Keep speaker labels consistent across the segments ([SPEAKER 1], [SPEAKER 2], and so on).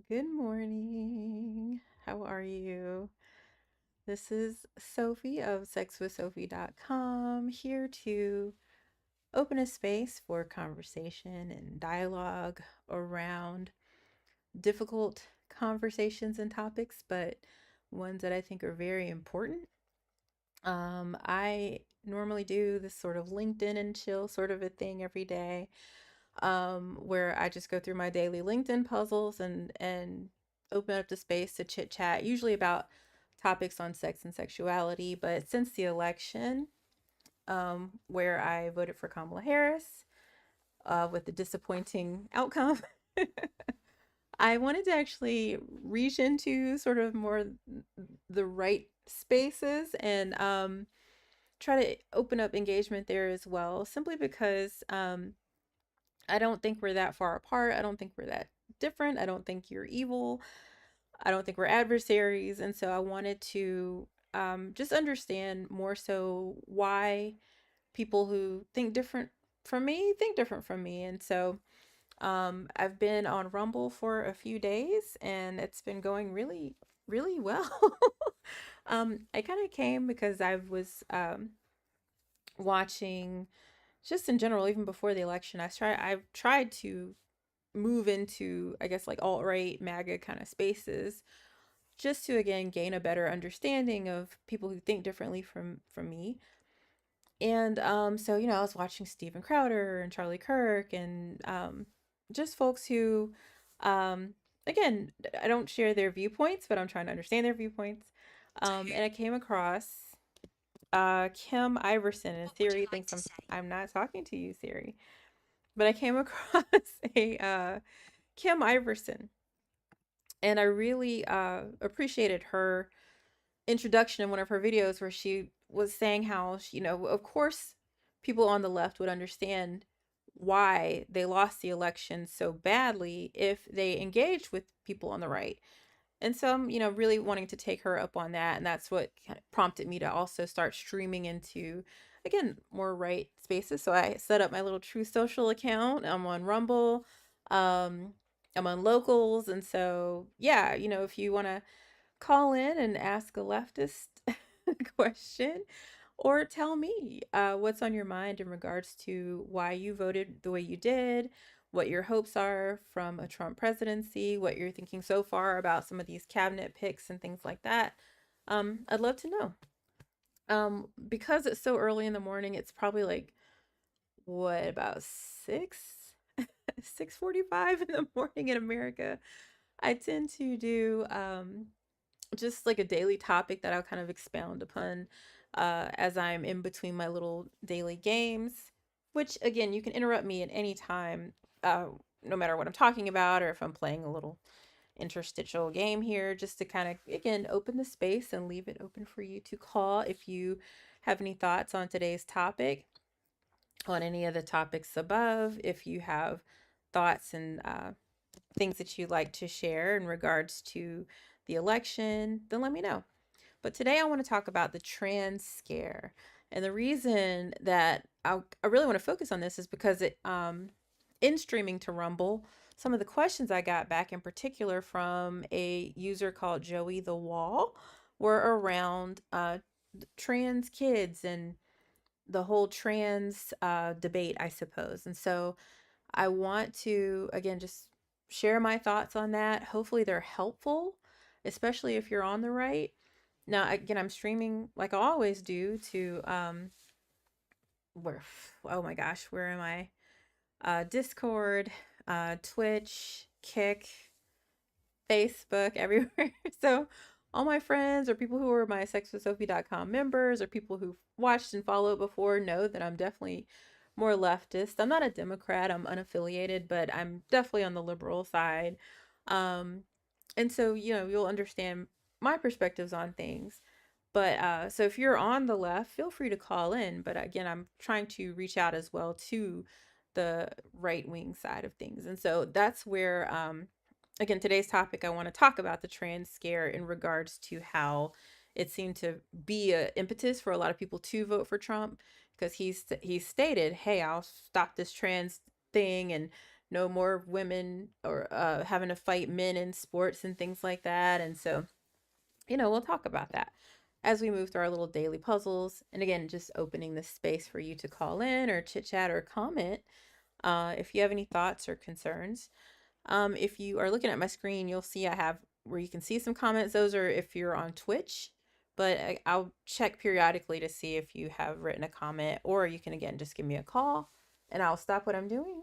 [SPEAKER 1] Good morning. How are you? This is Sophie of sexwithsophie.com here to open a space for conversation and dialogue around difficult conversations and topics, but ones that I think are very important. I normally do this sort of LinkedIn and chill sort of a thing every day, where I just go through my daily LinkedIn puzzles and open up the space to chit chat, usually about topics on sex and sexuality. But since the election, where I voted for Kamala Harris, with the disappointing outcome, I wanted to actually reach into sort of more the right spaces and try to open up engagement there as well, simply because I don't think we're that far apart. I don't think we're that different. I don't think you're evil. I don't think we're adversaries. And so I wanted to just understand more so why people who think different from me. And so I've been on Rumble for a few days and it's been going really, really well. I kind of came because I was watching just in general, even before the election. I've tried to move into, I guess, like alt-right MAGA kind of spaces, just to again gain a better understanding of people who think differently from me. And so I was watching Steven Crowder and Charlie Kirk and just folks who, um, again, I don't share their viewpoints, but I'm trying to understand their viewpoints. And I came across Kim Iverson, and Siri thinks I'm not talking to you, Siri. But I came across a Kim Iverson, and I really appreciated her introduction in one of her videos where she was saying how of course people on the left would understand why they lost the election so badly if they engaged with people on the right. And so I'm, really wanting to take her up on that. And that's what kind of prompted me to also start streaming into, again, more right spaces. So I set up my little True Social account. I'm on Rumble. Um, I'm on Locals. And so, yeah, if you want to call in and ask a leftist question or tell me what's on your mind in regards to why you voted the way you did, what your hopes are from a Trump presidency, what you're thinking so far about some of these cabinet picks and things like that. I'd love to know. Because it's so early in the morning, it's probably like what about 6:45 in the morning in America. I tend to do just like a daily topic that I'll kind of expound upon as I'm in between my little daily games, which again, you can interrupt me at any time, no matter what I'm talking about or if I'm playing a little interstitial game here, just to kind of, again, open the space and leave it open for you to call if you have any thoughts on today's topic, on any of the topics above, if you have thoughts and things that you'd like to share in regards to the election, then let me know. But today I want to talk about the trans scare. And the reason that I really want to focus on this is because in streaming to Rumble, some of the questions I got back in particular from a user called Joey the Wall were around trans kids and the whole trans debate, I suppose. And so I want to, again, just share my thoughts on that. Hopefully, they're helpful, especially if you're on the right. Now, again, I'm streaming like I always do to, where, oh my gosh, where am I? Discord, Twitch, Kick, Facebook, everywhere. So all my friends or people who are my sexwithsophie.com members or people who've watched and followed before know that I'm definitely more leftist. I'm not a Democrat, I'm unaffiliated, but I'm definitely on the liberal side. Um, and so, you'll understand my perspectives on things. But so if you're on the left, feel free to call in. But again, I'm trying to reach out as well to the right wing side of things. And so that's where again, today's topic, I want to talk about the trans scare in regards to how it seemed to be an impetus for a lot of people to vote for Trump, because he's stated, hey, I'll stop this trans thing and no more women or having to fight men in sports and things like that. And so, we'll talk about that as we move through our little daily puzzles. And again, just opening this space for you to call in or chit chat or comment if you have any thoughts or concerns. If you are looking at my screen, you'll see I have where you can see some comments. Those are if you're on Twitch, but I'll check periodically to see if you have written a comment, or you can again just give me a call and I'll stop what I'm doing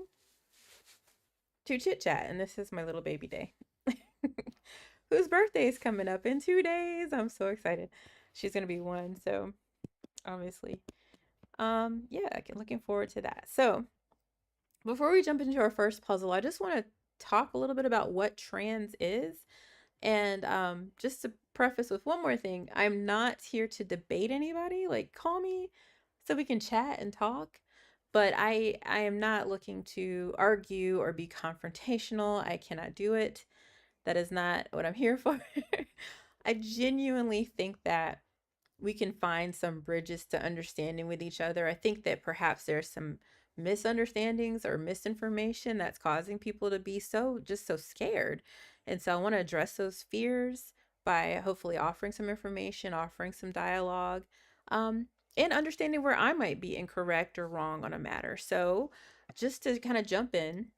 [SPEAKER 1] to chit chat. And this is my little baby day, whose birthday is coming up in 2 days. I'm so excited. She's gonna be 1, so obviously, yeah, looking forward to that. So before we jump into our first puzzle, I just want to talk a little bit about what trans is. And just to preface with one more thing, I'm not here to debate anybody. Like, call me so we can chat and talk. But I am not looking to argue or be confrontational. I cannot do it. That is not what I'm here for. I genuinely think that we can find some bridges to understanding with each other. I think that perhaps there's some misunderstandings or misinformation that's causing people to be so scared. And so I want to address those fears by hopefully offering some information, offering some dialogue, and understanding where I might be incorrect or wrong on a matter. So just to kind of jump in,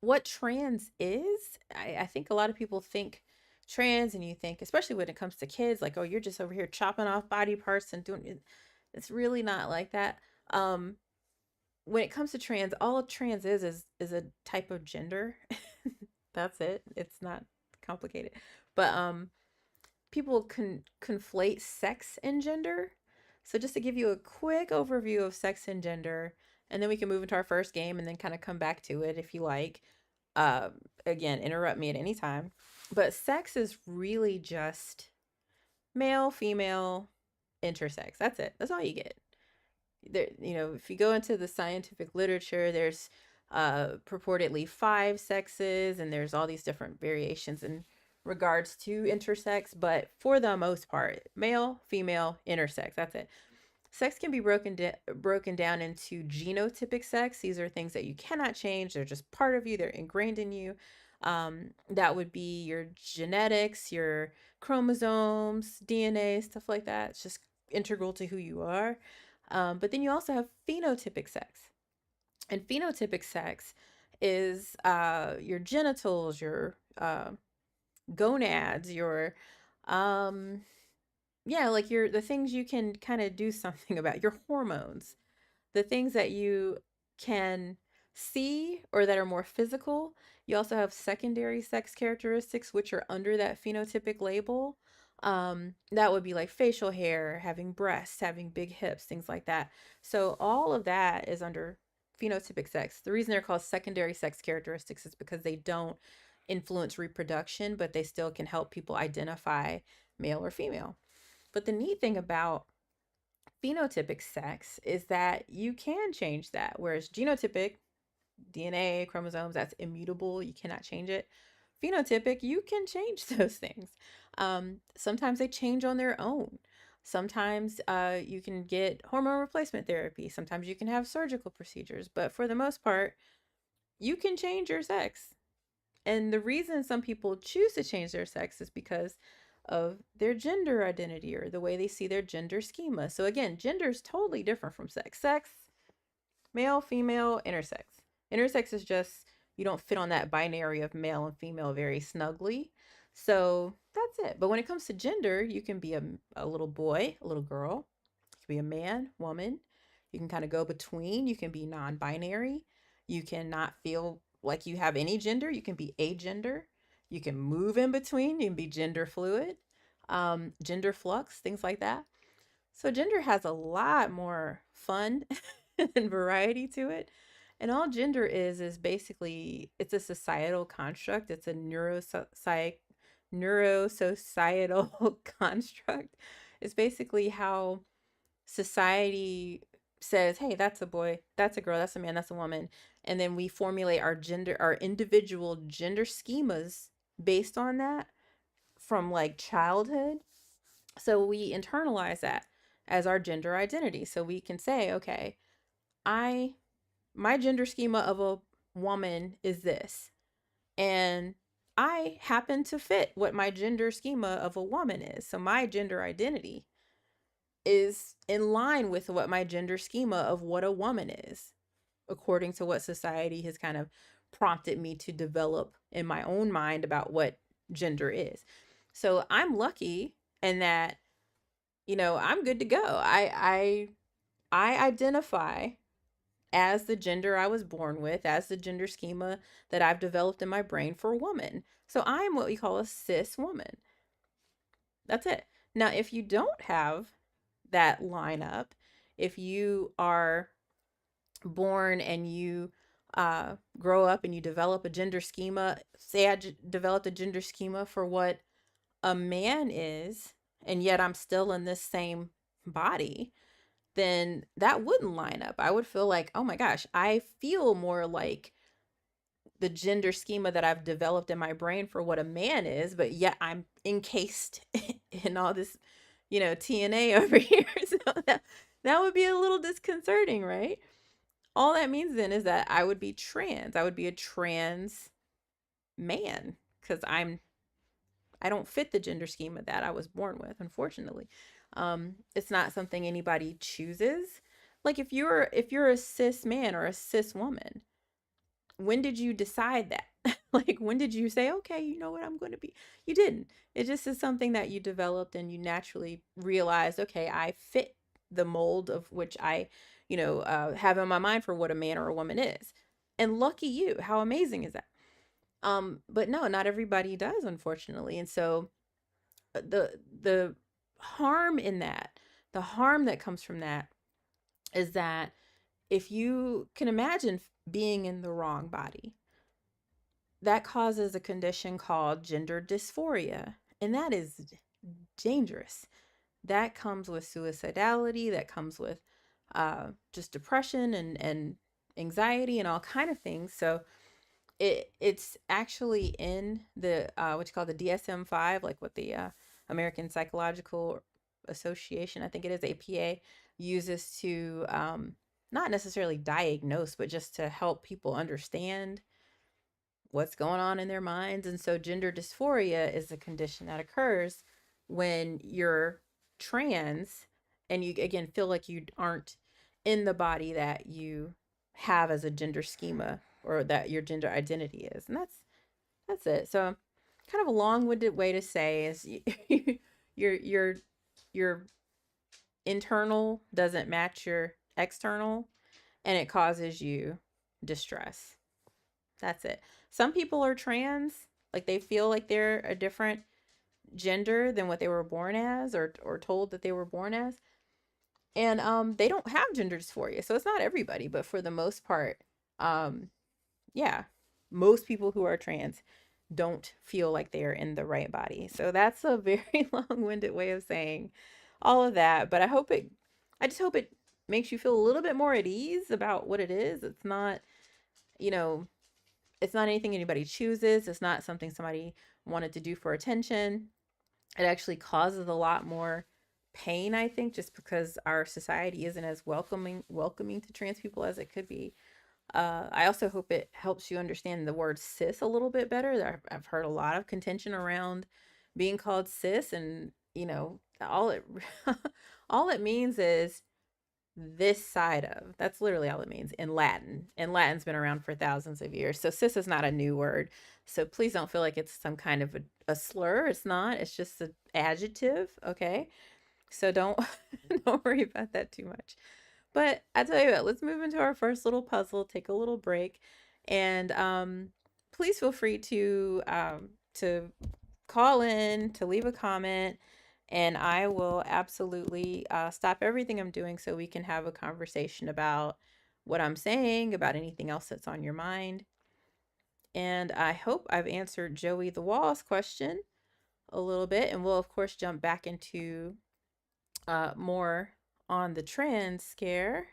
[SPEAKER 1] what trans is, I think a lot of people think trans, and you think, especially when it comes to kids, like, oh, you're just over here chopping off body parts and doing it. It's really not like that. Um, when it comes to trans, all trans is a type of gender. That's it. It's not complicated. But people conflate sex and gender. So just to give you a quick overview of sex and gender, and then we can move into our first game and then kind of come back to it if you like. Uh, Again, interrupt me at any time. But sex is really just male, female, intersex. That's it. That's all you get. There, if you go into the scientific literature, there's purportedly 5 sexes, and there's all these different variations in regards to intersex, but for the most part, male, female, intersex. That's it. Sex can be broken down into genotypic sex. These are things that you cannot change. They're just part of you. They're ingrained in you. That would be your genetics, your chromosomes, DNA, stuff like that. It's just integral to who you are. But then you also have phenotypic sex. And phenotypic sex is your genitals, your gonads, your um yeah, like the things you can kind of do something about, your hormones, the things that you can see or that are more physical. You also have secondary sex characteristics, which are under that phenotypic label. That would be like facial hair, having breasts, having big hips, things like that. So all of that is under phenotypic sex. The reason they're called secondary sex characteristics is because they don't influence reproduction, but they still can help people identify male or female. But the neat thing about phenotypic sex is that you can change that, whereas genotypic, DNA, chromosomes, that's immutable. You cannot change it. Phenotypic, you can change those things. Sometimes they change on their own. Sometimes you can get hormone replacement therapy. Sometimes you can have surgical procedures. But for the most part, you can change your sex. And the reason some people choose to change their sex is because of their gender identity or the way they see their gender schema. So again, gender is totally different from sex. Sex, male, female, intersex. Intersex is just you don't fit on that binary of male and female very snugly. So that's it. But when it comes to gender, you can be a little boy, a little girl. You can be a man, woman. You can kind of go between. You can be non-binary. You cannot feel like you have any gender. You can be agender. You can move in between. You can be gender fluid, gender flux, things like that. So gender has a lot more fun and variety to it. And all gender is basically it's a societal construct. It's a neurosocietal construct. It's basically how society says, hey, that's a boy, that's a girl, that's a man, that's a woman. And then we formulate our individual gender schemas based on that from like childhood. So we internalize that as our gender identity. So we can say, okay, my gender schema of a woman is this. And I happen to fit what my gender schema of a woman is. So my gender identity is in line with what my gender schema of what a woman is, according to what society has kind of prompted me to develop in my own mind about what gender is. So I'm lucky in that, I'm good to go. I identify as the gender I was born with, as the gender schema that I've developed in my brain for woman. So I am what we call a cis woman. That's it. Now, if you don't have that lineup, if you are born and you grow up and you develop a gender schema, say developed a gender schema for what a man is, and yet I'm still in this same body, then that wouldn't line up. I would feel like, oh my gosh, I feel more like the gender schema that I've developed in my brain for what a man is, but yet I'm encased in all this, TNA over here. So that would be a little disconcerting, right? All that means then is that I would be trans. I would be a trans man because I don't fit the gender schema that I was born with, unfortunately. It's not something anybody chooses. Like if you're a cis man or a cis woman, when did you decide that? Like when did you say, okay, you know what I'm going to be? You didn't. It just is something that you developed and you naturally realized, okay, I fit the mold of which I, have in my mind for what a man or a woman is. And lucky you. How amazing is that? But no, not everybody does, unfortunately. And so the harm in that, the harm that comes from that is that if you can imagine being in the wrong body, that causes a condition called gender dysphoria. And that is dangerous. That comes with suicidality, that comes with just depression and anxiety and all kind of things. So it's actually in the what you call the DSM-5, like what the American Psychological Association, I think it is, APA, uses to not necessarily diagnose, but just to help people understand what's going on in their minds. And so gender dysphoria is a condition that occurs when you're trans and you again feel like you aren't in the body that you have as a gender schema or that your gender identity is. And that's it. So kind of a long-winded way to say is your your internal doesn't match your external and it causes you distress. That's it. Some people are trans, like they feel like they're a different gender than what they were born as or told that they were born as. And they don't have gender dysphoria. So it's not everybody, but for the most part, um yeah, most people who are trans don't feel like they are in the right body. So that's a very long-winded way of saying all of that, but I just hope it makes you feel a little bit more at ease about what it is. It's not, you know, it's not anything anybody chooses. It's not something somebody wanted to do for attention. It actually causes a lot more pain, I think, just because our society isn't as welcoming to trans people as it could be. I also hope it helps you understand the word cis a little bit better. I've heard a lot of contention around being called cis, and all it all it means is this side of. That's literally all it means in Latin. And Latin's been around for thousands of years. So cis is not a new word. So please don't feel like it's some kind of a slur. It's not. It's just an adjective. Okay. So don't don't worry about that too much. But I tell you what, let's move into our first little puzzle, take a little break, and please feel free to call in, to leave a comment, and I will absolutely stop everything I'm doing so we can have a conversation about what I'm saying, about anything else that's on your mind. And I hope I've answered Joey the Wall's question a little bit, and we'll of course jump back into more on the trans scare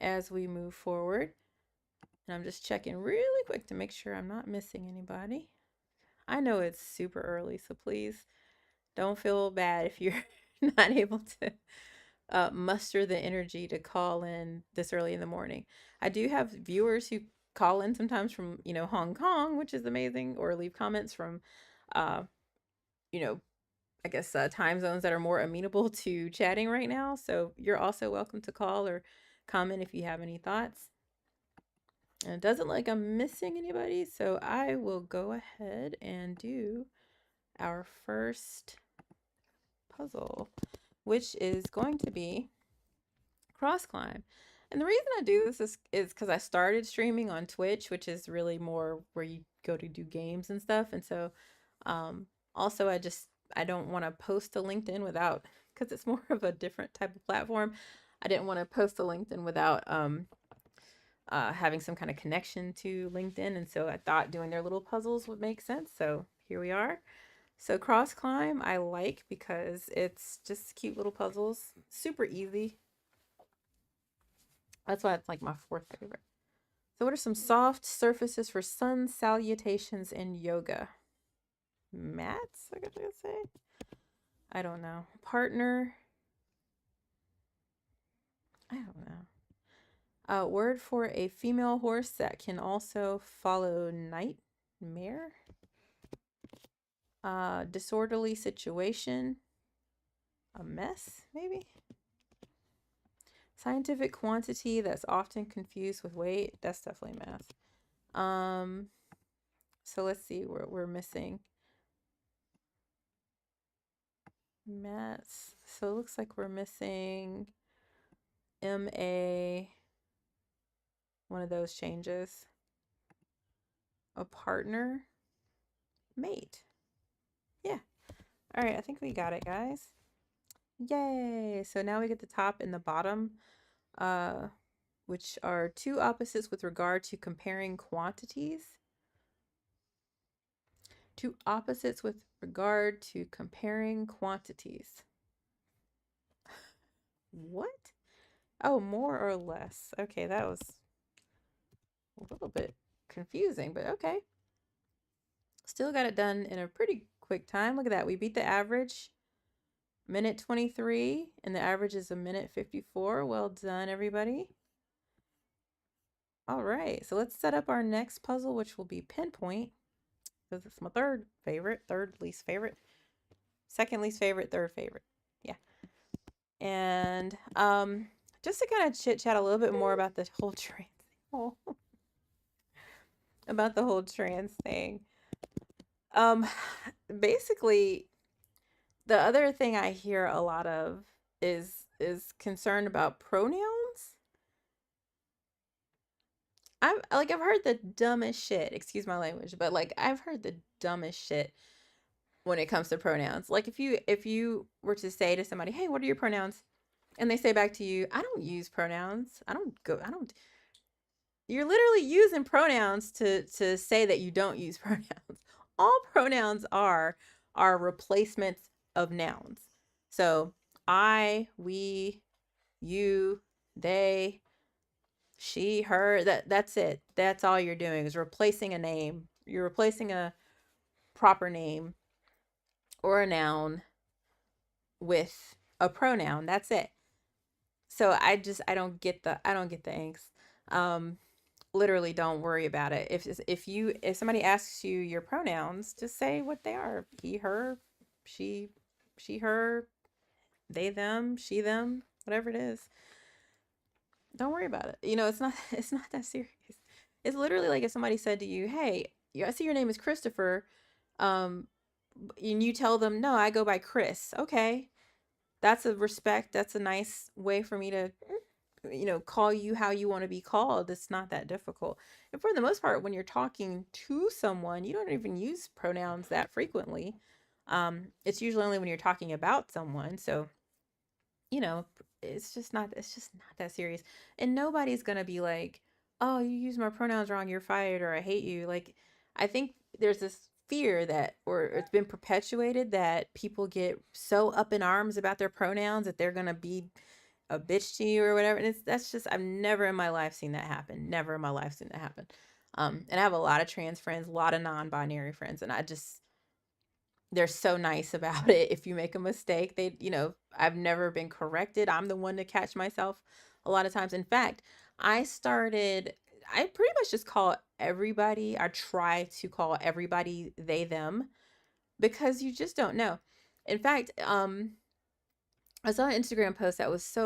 [SPEAKER 1] as we move forward. And I'm just checking really quick to make sure I'm not missing anybody. I know it's super early, so please don't feel bad if you're not able to muster the energy to call in this early in the morning. I do have viewers who call in sometimes from, Hong Kong, which is amazing, or leave comments from, uh, you know, I guess time zones that are more amenable to chatting right now. So you're also welcome to call or comment if you have any thoughts. And it doesn't look like I'm missing anybody, so I will go ahead and do our first puzzle, which is going to be cross climb. And the reason I do this is because I started streaming on Twitch, which is really more where you go to do games and stuff. And so, um, also I don't want to post to LinkedIn without, because it's more of a different type of platform. I didn't want to post to LinkedIn without having some kind of connection to LinkedIn. And so I thought doing their little puzzles would make sense. So here we are. So cross climb I like because it's just cute little puzzles, super easy. That's why it's like my fourth favorite. So what are some soft surfaces for sun salutations in yoga? Mats, I gotta say. I don't know. Partner. I don't know. Word for a female horse that can also follow nightmare. Disorderly situation. A mess, maybe. Scientific quantity that's often confused with weight. That's definitely math. So let's see what we're missing. Maths. So it looks like we're missing MA, one of those changes. A partner, mate. Yeah. All right, I think we got it, guys. Yay. So now we get the top and the bottom, which are two opposites with regard to comparing quantities. Two opposites with regard to comparing quantities. What? Oh, more or less. Okay, that was a little bit confusing, but okay. Still got it done in a pretty quick time. Look at that. We beat the average. Minute 23, and the average is a minute 54. Well done, everybody. All right, so let's set up our next puzzle, which will be pinpoint, because it's my third least favorite, second least favorite, third favorite. Yeah. And just to kind of chit chat a little bit more about the whole trans about the whole trans thing. Basically, the other thing I hear a lot of is concern about pronouns. I've heard the dumbest shit, excuse my language, but like I've heard the dumbest shit when it comes to pronouns. Like if you were to say to somebody, "Hey, what are your pronouns?" and they say back to you, "I don't use pronouns. I don't." You're literally using pronouns to say that you don't use pronouns. All pronouns are replacements of nouns. So, I, we, you, they, she, her, that's it. That's all you're doing is replacing a name. You're replacing a proper name or a noun with a pronoun. That's it. So I don't get the angst. Um Literally don't worry about it. If somebody asks you your pronouns, just say what they are. He, her, she, her, they, them, she, them, whatever it is. Don't worry about it. It's not that serious. It's literally like if somebody said to you, "Hey, I see your name is Christopher," um, and you tell them, "No, I go by Chris." Okay, that's a respect. That's a nice way for me to, call you how you want to be called. It's not that difficult. And for the most part, when you're talking to someone, you don't even use pronouns that frequently. It's usually only when you're talking about someone. So you know, it's just not that serious. And nobody's gonna be like, "Oh, you use my pronouns wrong, you're fired," or "I hate you." Like, I think there's this fear that, or it's been perpetuated that people get so up in arms about their pronouns that they're gonna be a bitch to you or whatever. And that's just, I've never in my life seen that happen. Never in my life seen that happen. And I have a lot of trans friends, a lot of non-binary friends, and they're so nice about it. If you make a mistake, I've never been corrected. I'm the one to catch myself a lot of times. In fact, I pretty much just call everybody, I try to call everybody they, them, because you just don't know. In fact, I saw an Instagram post that was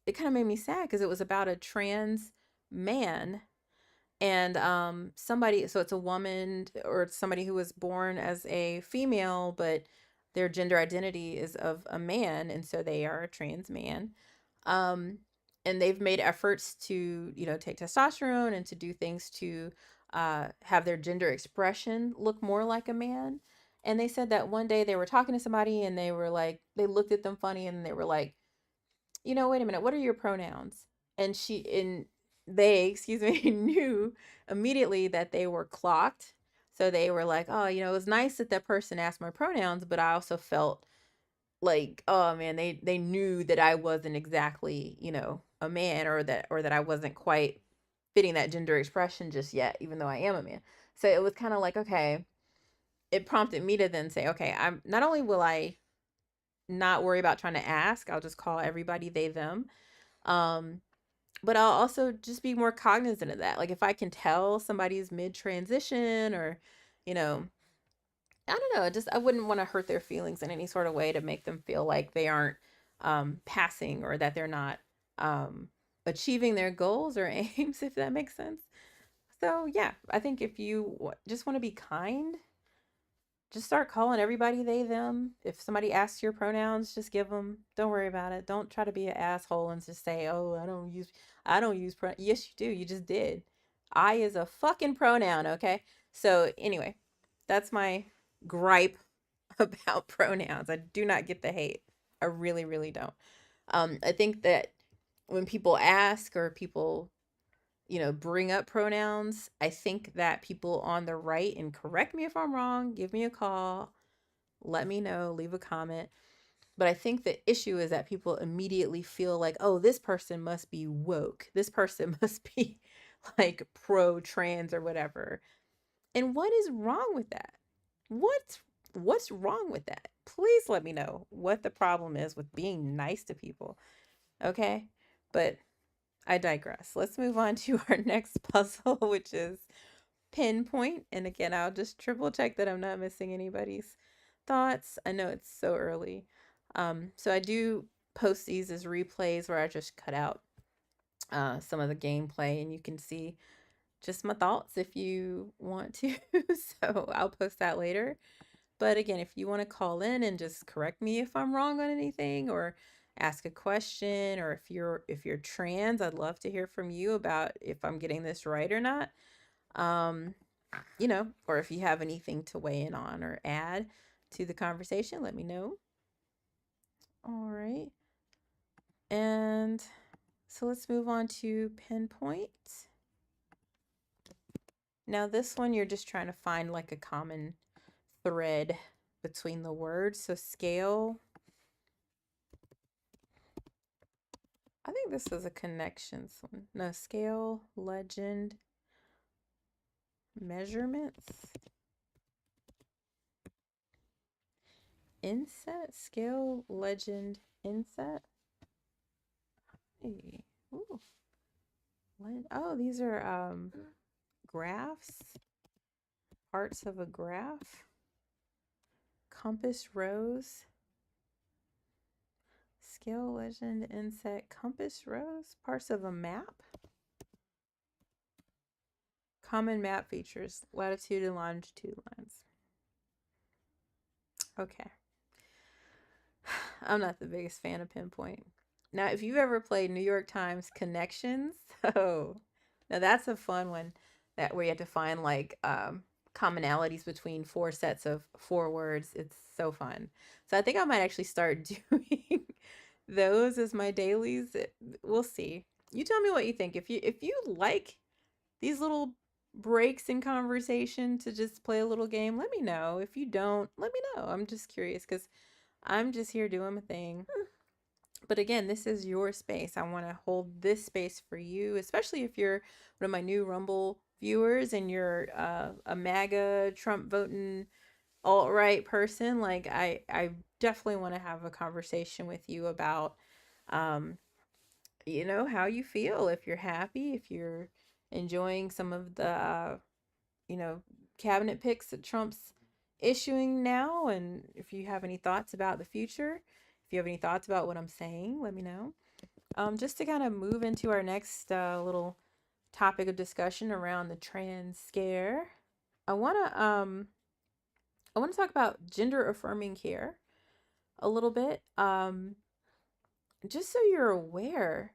[SPEAKER 1] it kind of made me sad because it was about a trans man And somebody, so it's a woman or it's somebody who was born as a female, but their gender identity is of a man, and so they are a trans man. um and they've made efforts to, take testosterone and to do things to have their gender expression look more like a man. And they said that one day they were talking to somebody and they were like, they looked at them funny and they were like, wait a minute, what are your pronouns? And they, excuse me, knew immediately that they were clocked. So they were like, oh, it was nice that that person asked my pronouns, but I also felt like, oh man, they knew that I wasn't exactly, a man, or that I wasn't quite fitting that gender expression just yet, even though I am a man. So it was kind of like, okay, it prompted me to then say, okay, I'm not only will I not worry about trying to ask, I'll just call everybody they them. Um, but I'll also just be more cognizant of that. Like if I can tell somebody's mid transition, or, you know, I don't know, just I wouldn't want to hurt their feelings in any sort of way to make them feel like they aren't passing, or that they're not um achieving their goals or aims, if that makes sense. So, yeah, I think if you just want to be kind, just start calling everybody they them. If somebody asks your pronouns, just give them. Don't worry about it. Don't try to be an asshole and just say, "Oh, I don't use Yes, you do. You just did. I is a fucking pronoun, okay? So, anyway, that's my gripe about pronouns. I do not get the hate. I really, really don't. I think that when people ask, or people, bring up pronouns, I think that people on the right, and correct me if I'm wrong, give me a call, let me know, leave a comment. But I think the issue is that people immediately feel like, oh, this person must be woke. This person must be like pro trans or whatever. And what is wrong with that? What's what's wrong with that? Please let me know what the problem is with being nice to people. Okay? But I digress. Let's move on to our next puzzle, which is pinpoint. And again, I'll just triple check that I'm not missing anybody's thoughts. I know it's so early. So I do post these as replays where I just cut out some of the gameplay, and you can see just my thoughts if you want to. So I'll post that later. But again, if you want to call in and just correct me if I'm wrong on anything, or ask a question, or if you're trans, I'd love to hear from you about if I'm getting this right or not. Um, or if you have anything to weigh in on or add to the conversation, let me know. All right. And so let's move on to pinpoint. Now, this one, you're just trying to find like a common thread between the words. So, scale. I think this is a connections one. No, scale, legend, measurements, inset, scale, legend, inset. Hey, ooh, oh, these are graphs, parts of a graph, compass rose, scale, legend, inset, compass rose, parts of a map, common map features, latitude and longitude lines. Okay. I'm not the biggest fan of pinpoint. Now, if you've ever played New York Times Connections, oh, now that's a fun one, that where you have to find like commonalities between four sets of four words. It's so fun. So I think I might actually start doing those as my dailies. We'll see. You tell me what you think. If you like these little breaks in conversation to just play a little game, let me know. If you don't, let me know. I'm just curious because I'm just here doing my thing. But again, this is your space. I want to hold this space for you, especially if you're one of my new Rumble viewers and you're a MAGA Trump voting alt right person. Like I definitely want to have a conversation with you about, um, how you feel. If you're happy, if you're enjoying some of the, you know, cabinet picks that Trump's issuing now, and if you have any thoughts about the future, if you have any thoughts about what I'm saying, let me know. Just to kind of move into our next little topic of discussion around the trans scare. I want to talk about gender affirming care a little bit. Just so you're aware,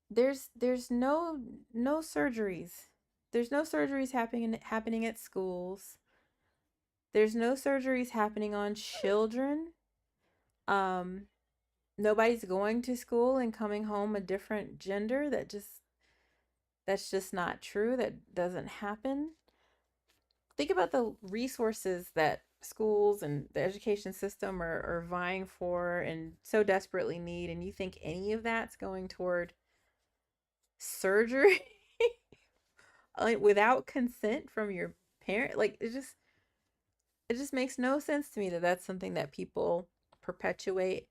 [SPEAKER 1] there's no surgeries. There's no surgeries happening at schools. There's no surgeries happening on children. Um Nobody's going to school and coming home a different gender. That's just not true. That doesn't happen. Think about the resources that schools and the education system are vying for and so desperately need, and you think any of that's going toward surgery like without consent from your parent? Like it just makes no sense to me that that's something that people perpetuate.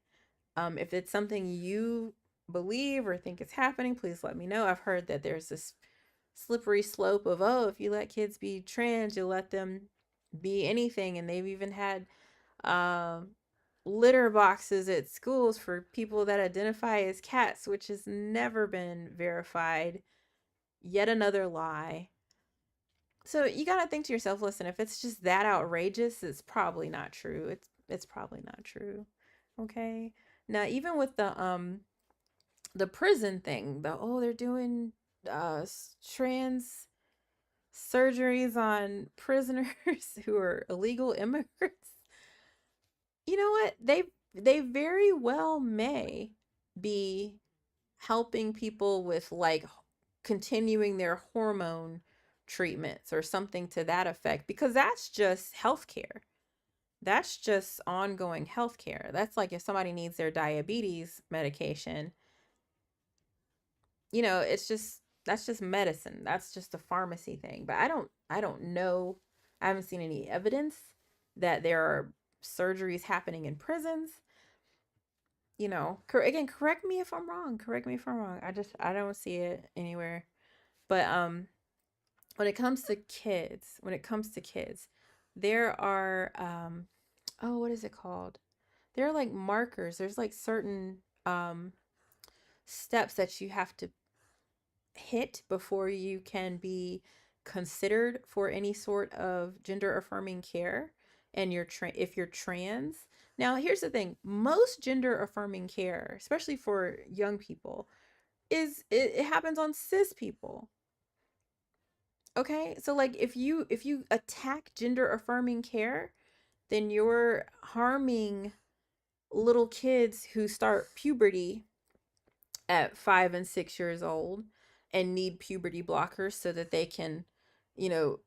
[SPEAKER 1] If it's something you believe or think is happening, please let me know. I've heard that there's this slippery slope of, oh, if you let kids be trans, you'll let them be anything. And they've even had um, litter boxes at schools for people that identify as cats, which has never been verified. Yet another lie. So you got to think to yourself, listen, if it's just that outrageous, it's probably not true. It's probably not true. Okay? Now, even with the prison thing, they're doing trans surgeries on prisoners who are illegal immigrants. You know what? They very well may be helping people with like continuing their hormone treatments or something to that effect, because that's just healthcare. That's just ongoing healthcare. That's like if somebody needs their diabetes medication, it's just that's just medicine. That's just a pharmacy thing. But I don't know. I haven't seen any evidence that there are surgeries happening in prisons. Again, correct me if I'm wrong. Correct me if I'm wrong. I don't see it anywhere. But when it comes to kids, there are oh, what is it called? There are like markers. There's like certain steps that you have to hit before you can be considered for any sort of gender affirming care, and if you're trans. Now, here's the thing. Most gender affirming care, especially for young people, it happens on cis people. Okay? So like if you attack gender affirming care, then you're harming little kids who start puberty at 5 and 6 years old and need puberty blockers so that they can, you know,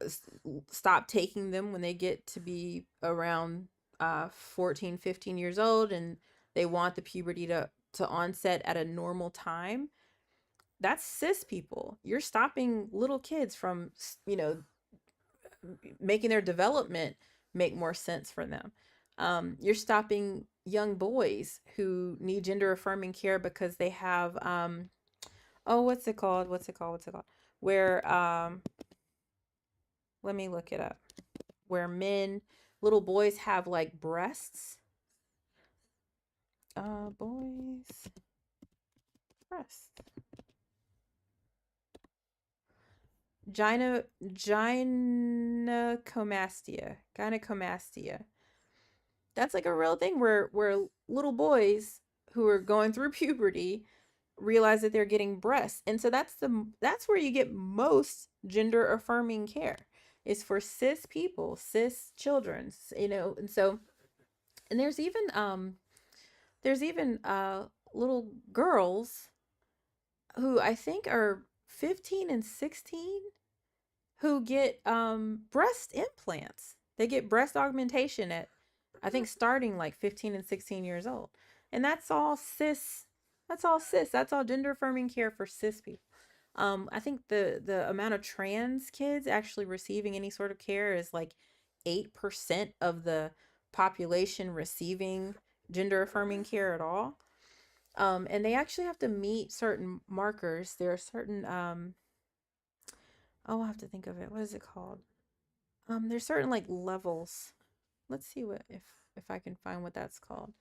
[SPEAKER 1] stop taking them when they get to be around 14, 15 years old, and they want the puberty to onset at a normal time. That's cis people. You're stopping little kids from, making their development make more sense for them. You're stopping young boys who need gender affirming care because they have oh, what's it called? Where let me look it up. Where little boys have like breasts. Boys breasts. Gynecomastia. That's like a real thing where little boys who are going through puberty realize that they're getting breasts. And so that's where you get most gender affirming care, is for cis people, cis children, and so, and there's even little girls who I think are 15 and 16 who get breast implants. They get breast augmentation at, I think, starting like 15 and 16 years old. And that's all cis. That's all cis. That's all gender affirming care for cis people. I think the amount of trans kids actually receiving any sort of care is like 8% of the population receiving gender affirming care at all. And they actually have to meet certain markers. There are certain oh, I'll have to think of it. What is it called? There's certain like levels. Let's see what if I can find what that's called.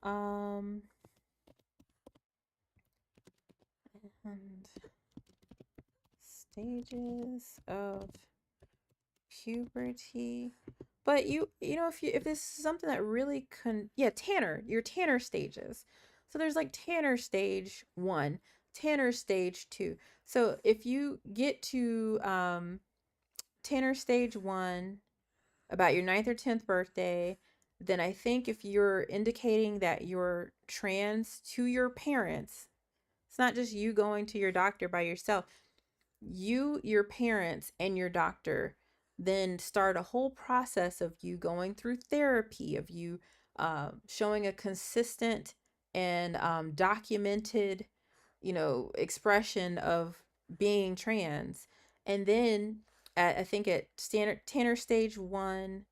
[SPEAKER 1] Um, and Stages of puberty. But you know, if this is something that really yeah, Tanner, your Tanner stages. So there's like Tanner stage 1, Tanner stage 2. So if you get to Tanner stage 1 about your ninth or 10th birthday, then I think if you're indicating that you're trans to your parents, it's not just you going to your doctor by yourself. You, your parents, and your doctor then start a whole process of you going through therapy, of you showing a consistent and documented, expression of being trans. And then I think at standard Tanner stage 1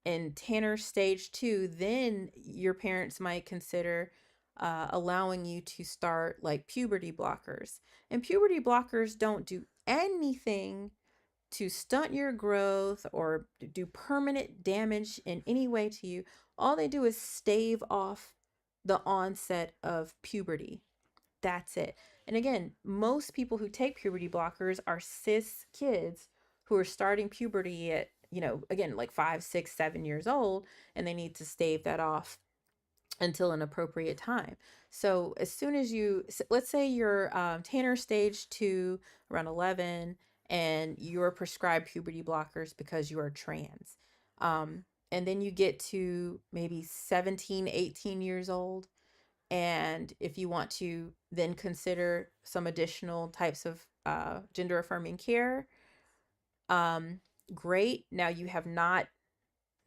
[SPEAKER 1] and Tanner stage 2, then your parents might consider allowing you to start like puberty blockers. And puberty blockers don't do anything to stunt your growth or do permanent damage in any way to you. All they do is stave off the onset of puberty. That's it. And again, most people who take puberty blockers are cis kids who are starting puberty at, again, like 5, 6, 7 years old, and they need to stave that off until an appropriate time. So as soon as let's say you're Tanner stage 2 around 11, and you're prescribed puberty blockers because you are trans. And then you get to maybe 17, 18 years old, and if you want to then consider some additional types of gender affirming care, um, great. Now you have not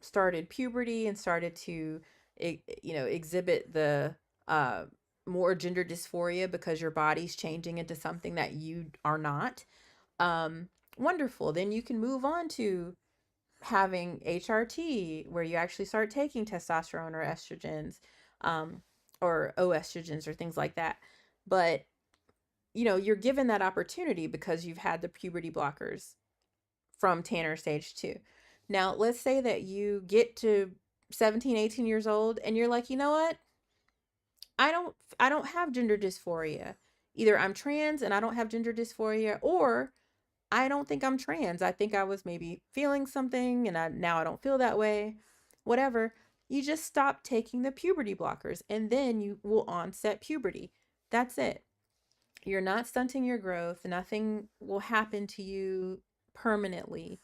[SPEAKER 1] started puberty and started to, exhibit the uh, more gender dysphoria because your body's changing into something that you are not. Um, Wonderful. Then you can move on to having HRT, where you actually start taking testosterone or estrogens, um, or oestrogens or things like that. But you're given that opportunity because you've had the puberty blockers from Tanner stage 2. Now, let's say that you get to 17, 18 years old and you're like, you know what? I don't have gender dysphoria. Either I'm trans and I don't have gender dysphoria, or I don't think I'm trans. I think I was maybe feeling something and now I don't feel that way. Whatever. You just stop taking the puberty blockers and then you will onset puberty. That's it. You're not stunting your growth. Nothing will happen to you permanently.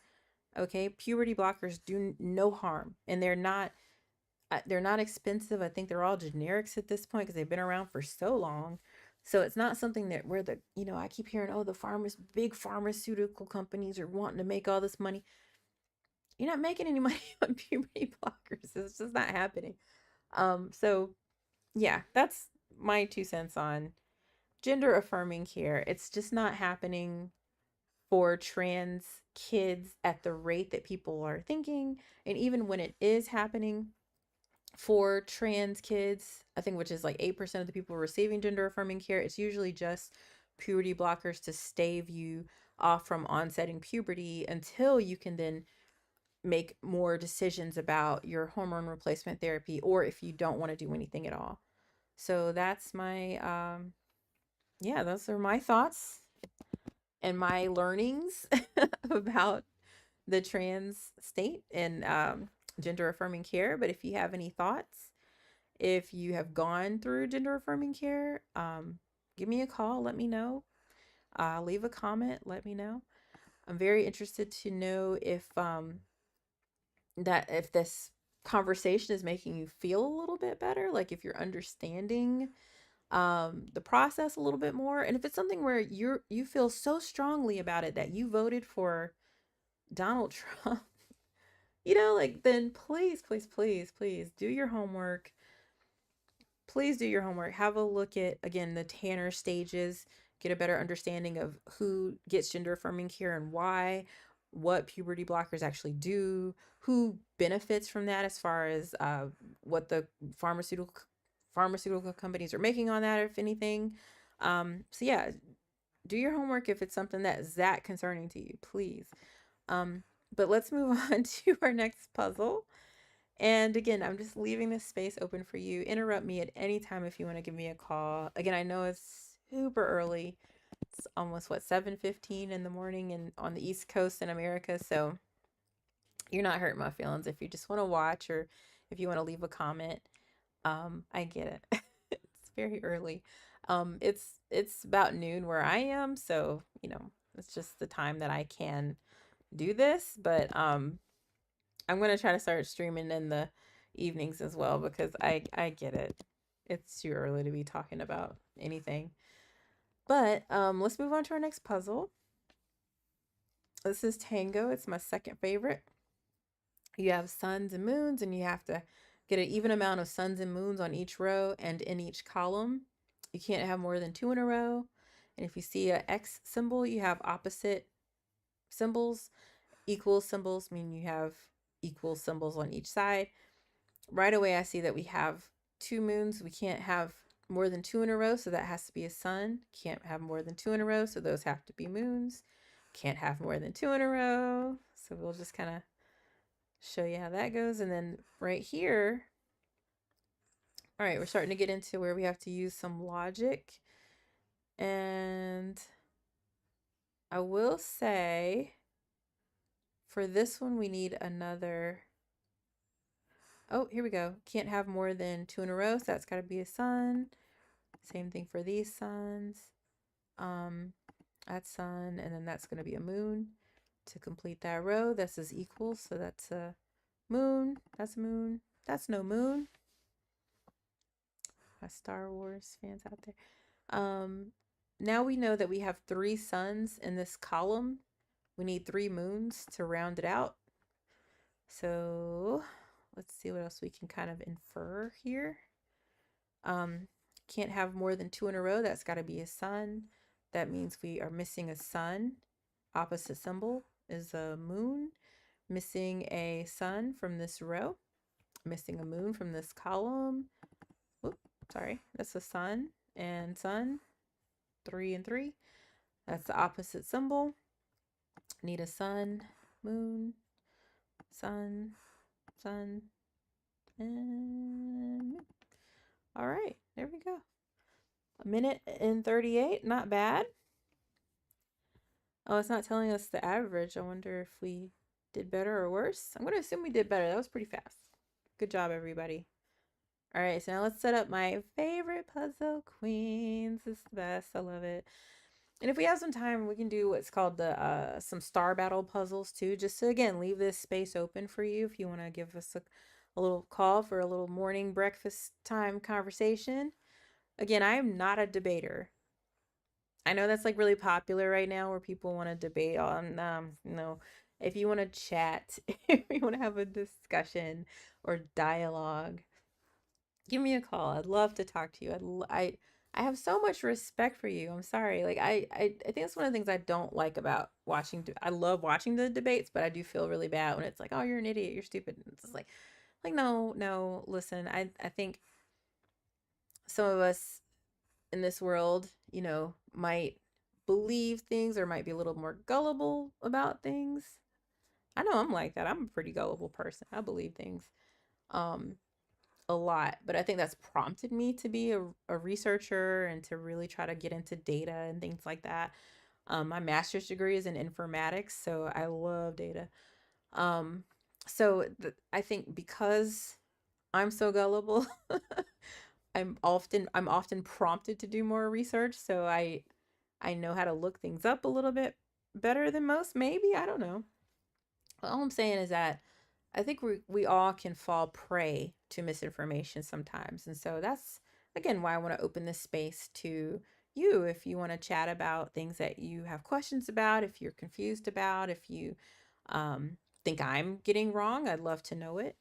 [SPEAKER 1] Okay? Puberty blockers do no harm, and they're not expensive. I think they're all generics at this point because they've been around for so long. So it's not something that where I keep hearing, oh, big pharmaceutical companies are wanting to make all this money. You're not making any money on puberty blockers. It's just not happening. So yeah, that's my 2 cents on gender affirming care. It's just not happening for trans kids at the rate that people are thinking. And even when it is happening, for trans kids, I think, which is like 8% of the people receiving gender affirming care, it's usually just puberty blockers to stave you off from onsetting puberty until you can then make more decisions about your hormone replacement therapy, or if you don't want to do anything at all. So that's my yeah, those are my thoughts and my learnings about the trans state and gender affirming care. But if you have any thoughts, if you have gone through gender affirming care, give me a call. Let me know. Leave a comment. Let me know. I'm very interested to know if this conversation is making you feel a little bit better, like if you're understanding the process a little bit more, and if it's something where you feel so strongly about it that you voted for Donald Trump, like, then please, please, please, please do your homework. Please do your homework. Have a look at, again, the Tanner stages. Get a better understanding of who gets gender affirming care and why, what puberty blockers actually do, who benefits from that as far as what the pharmaceutical companies are making on that, if anything. So yeah, do your homework if it's something that's that concerning to you, please. But let's move on to our next puzzle. And again, I'm just leaving this space open for you. Interrupt me at any time if you want to give me a call. Again, I know it's super early It's almost what 7:15 in the morning and on the East Coast in America, so you're not hurting my feelings if you just want to watch or if you want to leave a comment. I get it. It's very early. It's about noon where I am, so it's just the time that I can do this, but I'm gonna try to start streaming in the evenings as well because I get it. It's too early to be talking about anything. But let's move on to our next puzzle. This is Tango. It's my second favorite. You have suns and moons, and you have to get an even amount of suns and moons on each row and in each column. You can't have more than two in a row. And if you see a X symbol, you have opposite symbols. Equal symbols mean you have equal symbols on each side. Right away, I see that we have two moons. We can't have more than two in a row, so that has to be a sun. Can't have more than two in a row, so those have to be moons. Can't have more than two in a row, so we'll just kind of show you how that goes. And then right here, all right, we're starting to get into where we have to use some logic. And I will say for this one, we need another. Oh, here we go. Can't have more than two in a row, so that's got to be a sun. Same thing for these suns. That's sun, and then that's going to be a moon to complete that row. This is equal, so that's a moon. That's a moon. That's no moon. My Star Wars fans out there. Now we know that we have three suns in this column. We need three moons to round it out. So let's see what else we can kind of infer here. Can't have more than two in a row. That's got to be a sun. That means we are missing a sun. Opposite symbol is a moon. Missing a sun from this row. Missing a moon from this column. Oops, sorry. That's a sun and sun. 3 and 3. That's the opposite symbol. Need a sun, moon, sun, sun, and moon. All right, there we go. A minute and 38, not bad. Oh, it's not telling us the average. I wonder if we did better or worse. I'm going to assume we did better. That was pretty fast. Good job, everybody. All right, so now let's set up my favorite puzzle, Queens. This is the best. I love it. And if we have some time, we can do what's called the some star battle puzzles too, just to again leave this space open for you if you want to give us a little call for a little morning breakfast time conversation. Again, I am not a debater. I know that's like really popular right now where people want to debate on no. If you want to chat, if you want to have a discussion or dialogue, give me a call. I'd love to talk to you. I have so much respect for you. I'm sorry. Like I think that's one of the things I don't like about watching. I love watching the debates, but I do feel really bad when it's like, oh, you're an idiot, you're stupid. It's just like no, no. Listen, I think some of us in this world, might believe things or might be a little more gullible about things. I know I'm like that. I'm a pretty gullible person. I believe things. Um, a lot, but I think that's prompted me to be a researcher and to really try to get into data and things like that. My master's degree is in informatics, so I love data. Um, I think because I'm so gullible, I'm often prompted to do more research, so I know how to look things up a little bit better than most, maybe. I don't know. All I'm saying is that I think we all can fall prey to misinformation sometimes. And so that's, again, why I want to open this space to you if you want to chat about things that you have questions about, if you're confused about, if you think I'm getting wrong, I'd love to know it.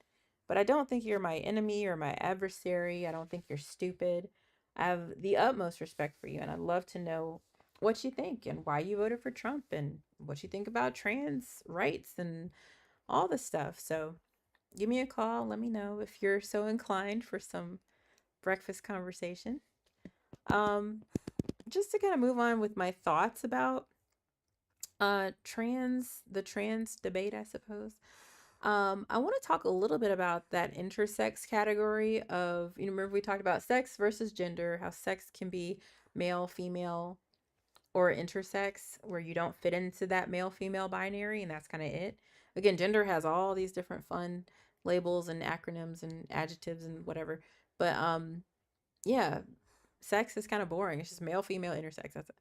[SPEAKER 1] But I don't think you're my enemy or my adversary. I don't think you're stupid. I have the utmost respect for you, and I'd love to know what you think and why you voted for Trump and what you think about trans rights and all the stuff. So give me a call. Let me know if you're so inclined for some breakfast conversation. Um, just to kind of move on with my thoughts about the trans debate, I suppose. I want to talk a little bit about that intersex category of, remember we talked about sex versus gender, how sex can be male, female, or intersex where you don't fit into that male female binary and that's kind of it. Again, gender has all these different fun labels and acronyms and adjectives and whatever. But yeah, sex is kind of boring. It's just male female intersex. That's it.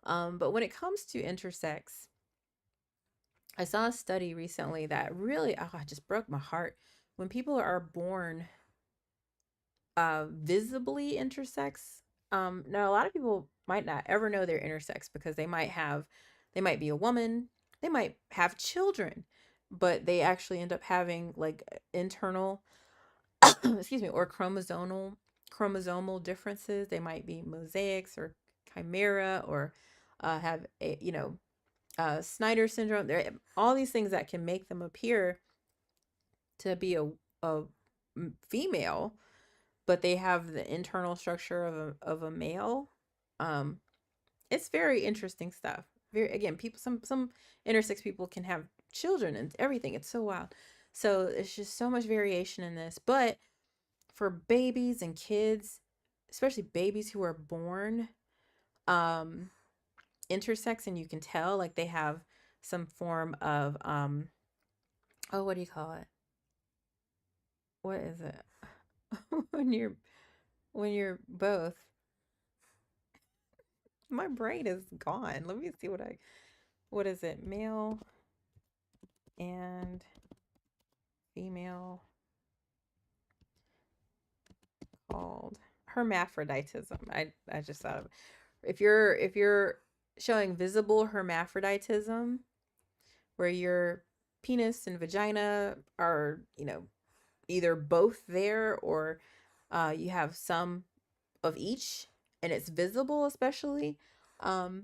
[SPEAKER 1] But when it comes to intersex, I saw a study recently that really, oh, it just broke my heart. When people are born visibly intersex, now a lot of people might not ever know they're intersex because they might be a woman, they might have children, but they actually end up having like internal, excuse me, or chromosomal differences. They might be mosaics or chimera or have a, Snyder syndrome. There, all these things that can make them appear to be a female, but they have the internal structure of a male. Um, it's very interesting stuff. Very, again, people, some intersex people can have children and everything. It's so wild. So it's just so much variation in this. But for babies and kids, especially babies who are born um intersex, and you can tell like they have some form of oh, what do you call it? What is it? when you're both. My brain is gone. Let me see what is it? Male and female called hermaphroditism. I just thought of, if you're showing visible hermaphroditism where your penis and vagina are, either both there or you have some of each and it's visible, especially. Um,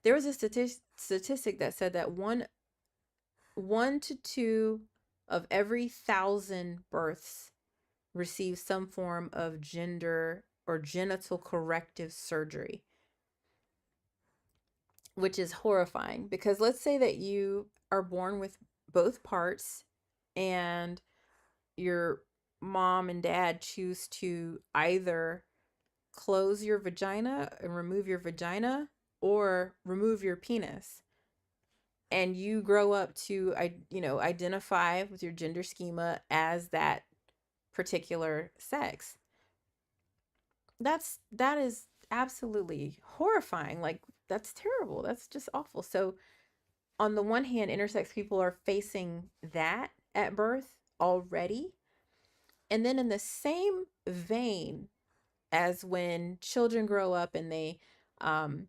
[SPEAKER 1] there was a statistic that said that one to two of every 1,000 births receive some form of gender or genital corrective surgery, which is horrifying because let's say that you are born with both parts and your mom and dad choose to either close your vagina and remove your vagina or remove your penis, and you grow up to identify with your gender schema as that particular sex. That is absolutely horrifying. Like, that's terrible. That's just awful. So on the one hand, intersex people are facing that at birth already. And then in the same vein as when children grow up and they um,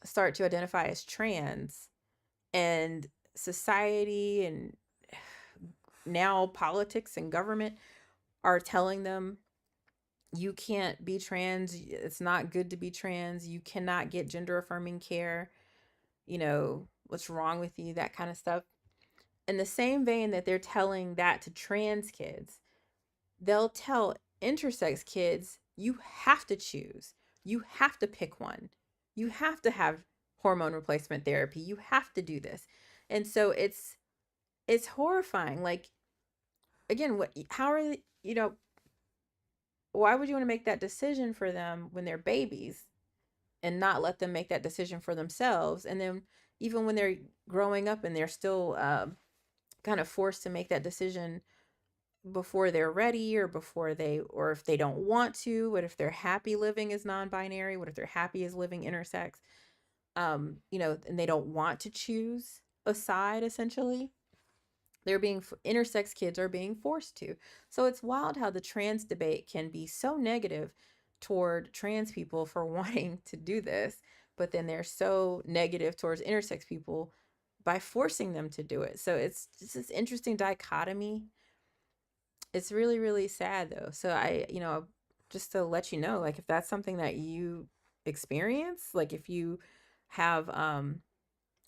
[SPEAKER 1] start to identify as trans, and society and now politics and government are telling them you can't be trans, it's not good to be trans, you cannot get gender affirming care, what's wrong with you, that kind of stuff. In the same vein that they're telling that to trans kids, they'll tell intersex kids, you have to choose, you have to pick one, you have to have hormone replacement therapy, you have to do this. And so it's horrifying. Like, again, what how are why would you want to make that decision for them when they're babies and not let them make that decision for themselves? And then even when they're growing up and they're still kind of forced to make that decision before they're ready, or if they don't want to, what if they're happy living as non-binary, what if they're happy as living intersex, and they don't want to choose a side, essentially. Intersex kids are being forced to. So it's wild how the trans debate can be so negative toward trans people for wanting to do this, but then they're so negative towards intersex people by forcing them to do it. So it's just this interesting dichotomy. It's really, really sad though. So just to let you know, like, if that's something that you experience, like if you have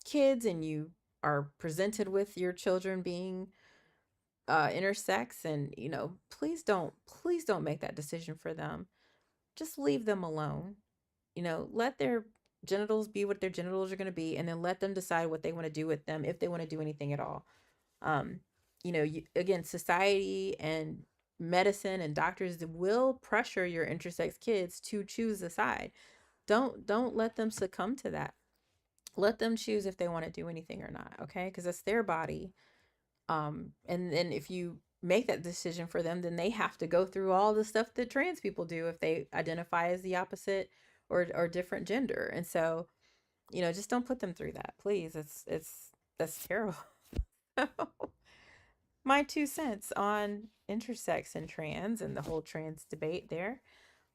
[SPEAKER 1] kids and you are presented with your children being intersex, and please don't make that decision for them. Just leave them alone. Let their genitals be what their genitals are going to be, and then let them decide what they want to do with them, if they want to do anything at all. um again, society and medicine and doctors will pressure your intersex kids to choose a side. don't let them succumb to that. Let them choose if they want to do anything or not, okay? Because it's their body. And then if you make that decision for them, then they have to go through all the stuff that trans people do if they identify as the opposite or different gender. And so, just don't put them through that, please. That's terrible. My 2 cents on intersex and trans and the whole trans debate there.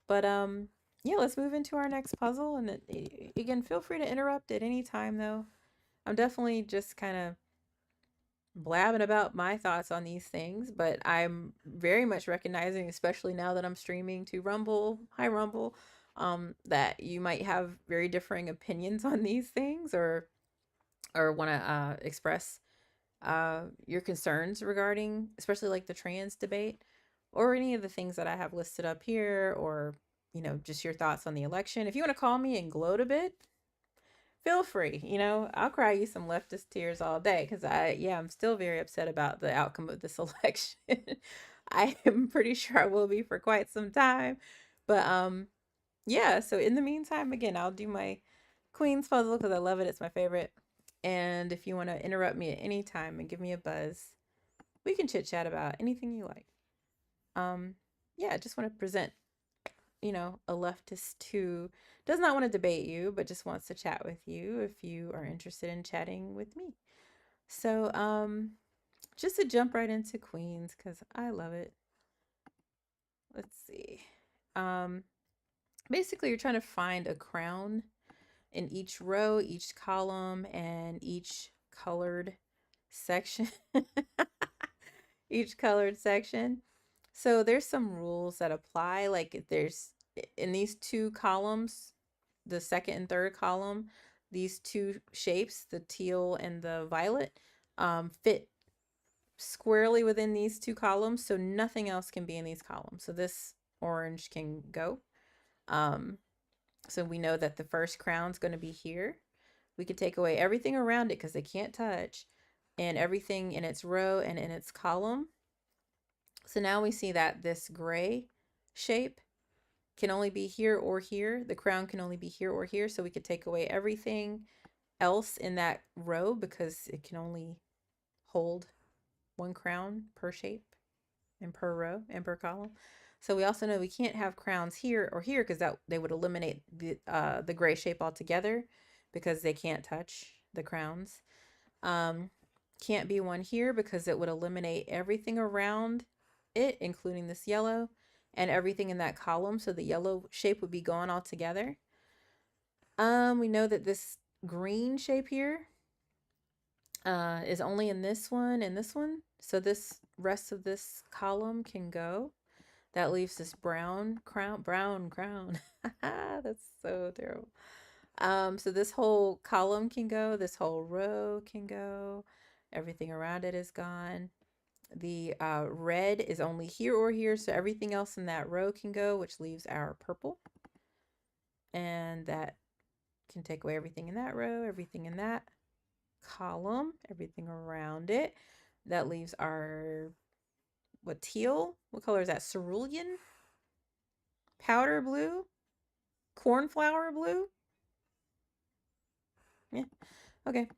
[SPEAKER 1] But yeah, let's move into our next puzzle. And again, feel free to interrupt at any time, though. I'm definitely just kind of blabbing about my thoughts on these things, but I'm very much recognizing, especially now that I'm streaming to Rumble, hi Rumble, that you might have very differing opinions on these things, or want to express your concerns regarding, especially like the trans debate, or any of the things that I have listed up here, or just your thoughts on the election. If you want to call me and gloat a bit, feel free. I'll cry you some leftist tears all day, because I'm still very upset about the outcome of this election. I am pretty sure I will be for quite some time. But yeah, so in the meantime, again, I'll do my Queen's puzzle because I love it. It's my favorite. And if you want to interrupt me at any time and give me a buzz, we can chit chat about anything you like. Yeah, I just want to present, a leftist who does not want to debate you, but just wants to chat with you if you are interested in chatting with me. So, just to jump right into Queens because I love it. Let's see. Um, Basically, you're trying to find a crown in each row, each column, and each colored section. Each colored section. So there's some rules that apply. Like there's in these two columns, the second and third column, these two shapes, the teal and the violet, fit squarely within these two columns. So nothing else can be in these columns. So this orange can go. So we know that the first crown's going to be here. We could take away everything around it because they can't touch, and everything in its row and in its column. So now we see that this gray shape can only be here or here. The crown can only be here or here. So we could take away everything else in that row because it can only hold one crown per shape and per row and per column. So we also know we can't have crowns here or here because that they would eliminate the gray shape altogether because they can't touch the crowns. Can't be one here because it would eliminate everything around it, including this yellow and everything in that column. So the yellow shape would be gone altogether. We know that this green shape here is only in this one and this one. So this rest of this column can go. That leaves this brown crown. That's so terrible. So this whole column can go. This whole row can go. Everything around it is gone. The red is only here or here, so everything else in that row can go, which leaves our purple. And that can take away everything in that row, everything in that column, everything around it. That leaves our, what, teal? What color is that? Cerulean? Powder blue? Cornflower blue? Yeah. Okay.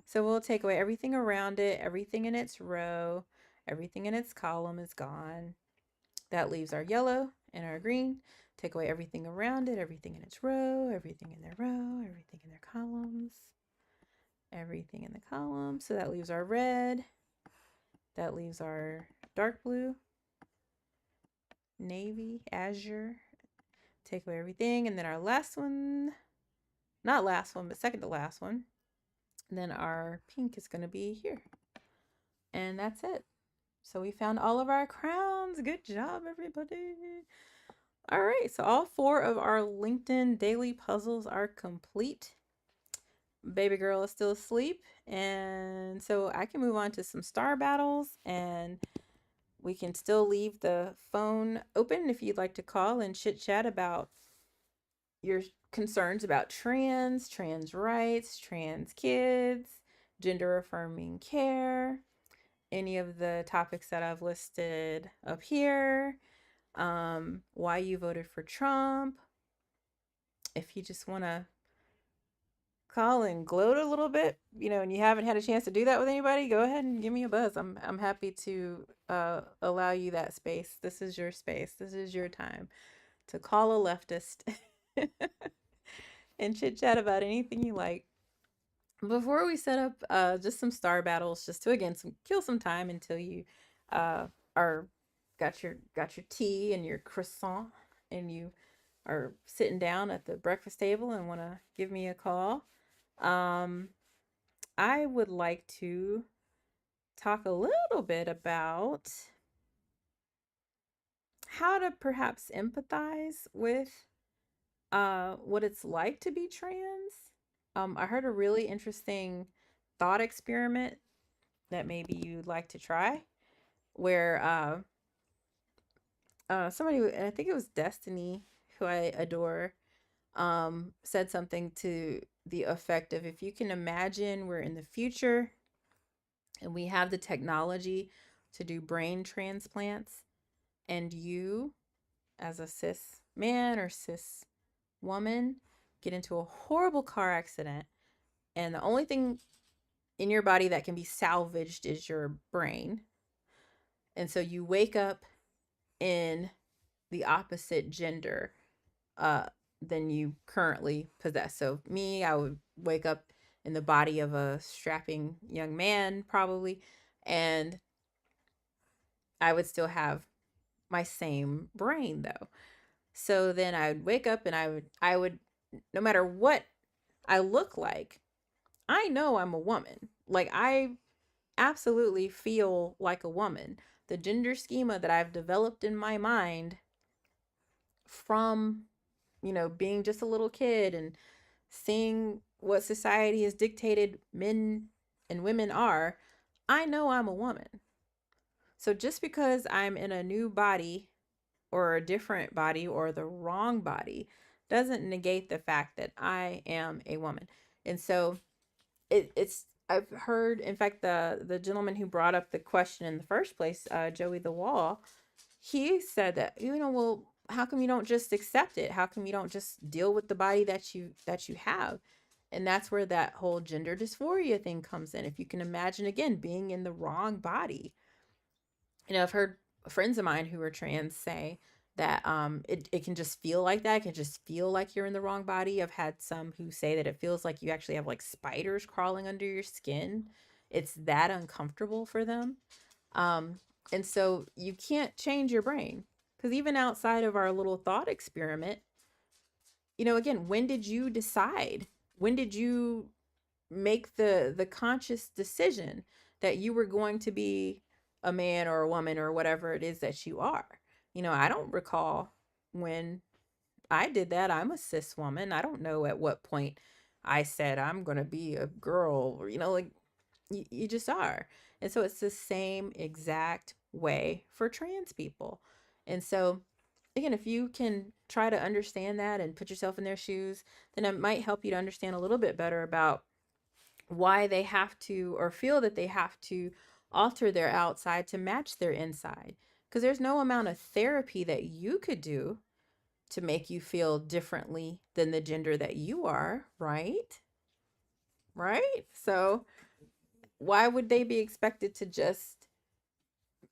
[SPEAKER 1] So we'll take away everything around it, everything in its row, everything in its column is gone. That leaves our yellow and our green. Take away everything around it, everything in its row, everything in their row, everything in their columns, everything in the column. So that leaves our red. That leaves our dark blue, navy, azure. Take away everything. And then our last one, not last one, but second to last one. And then our pink is going to be here. And that's it. So we found all of our crowns. Good job, everybody. All right, so all 4 of our LinkedIn daily puzzles are complete. Baby girl is still asleep, and so I can move on to some star battles, and we can still leave the phone open if you'd like to call and chit chat about your concerns about trans rights, trans kids, gender affirming care, any of the topics that I've listed up here, why you voted for Trump, if you just want to call and gloat a little bit, and you haven't had a chance to do that with anybody, go ahead and give me a buzz. I'm happy to allow you that space. This is your space. This is your time to call a leftist and chit chat about anything you like. Before we set up just some star battles, just to again kill some time until you are got your tea and your croissant and you are sitting down at the breakfast table and want to give me a call. Um, I would like to talk a little bit about how to perhaps empathize with what it's like to be trans. I heard a really interesting thought experiment that maybe you'd like to try, where somebody, and I think it was Destiny, who I adore, said something to the effect of, if you can imagine we're in the future and we have the technology to do brain transplants, and you, as a cis man or cis woman, get into a horrible car accident, and the only thing in your body that can be salvaged is your brain. And so you wake up in the opposite gender uh, than you currently possess. So, me, I would wake up in the body of a strapping young man, probably, and I would still have my same brain, though. So then I would wake up and I would, no matter what I look like, I know I'm a woman. Like, I absolutely feel like a woman. The gender schema that I've developed in my mind from, being just a little kid and seeing what society has dictated men and women are, I know I'm a woman. So just because I'm in a new body or a different body or the wrong body doesn't negate the fact that I am a woman. And so it's I've heard, in fact, the gentleman who brought up the question in the first place, Joey the Wall, he said that, well, how come you don't just accept it? How come you don't just deal with the body that you have? And that's where that whole gender dysphoria thing comes in. If you can imagine, again, being in the wrong body. I've heard friends of mine who are trans say that it can just feel like that. It can just feel like you're in the wrong body. I've had some who say that it feels like you actually have like spiders crawling under your skin. It's that uncomfortable for them. Um, and so you can't change your brain, because even outside of our little thought experiment, again, when did you decide? When did you make the conscious decision that you were going to be a man or a woman or whatever it is that you are? I don't recall when I did that. I'm a cis woman. I don't know at what point I said I'm going to be a girl, or, like, you just are. And so it's the same exact way for trans people. And so, again, if you can try to understand that and put yourself in their shoes, then it might help you to understand a little bit better about why they have to, or feel that they have to, alter their outside to match their inside. Because there's no amount of therapy that you could do to make you feel differently than the gender that you are, right? Right? So why would they be expected to just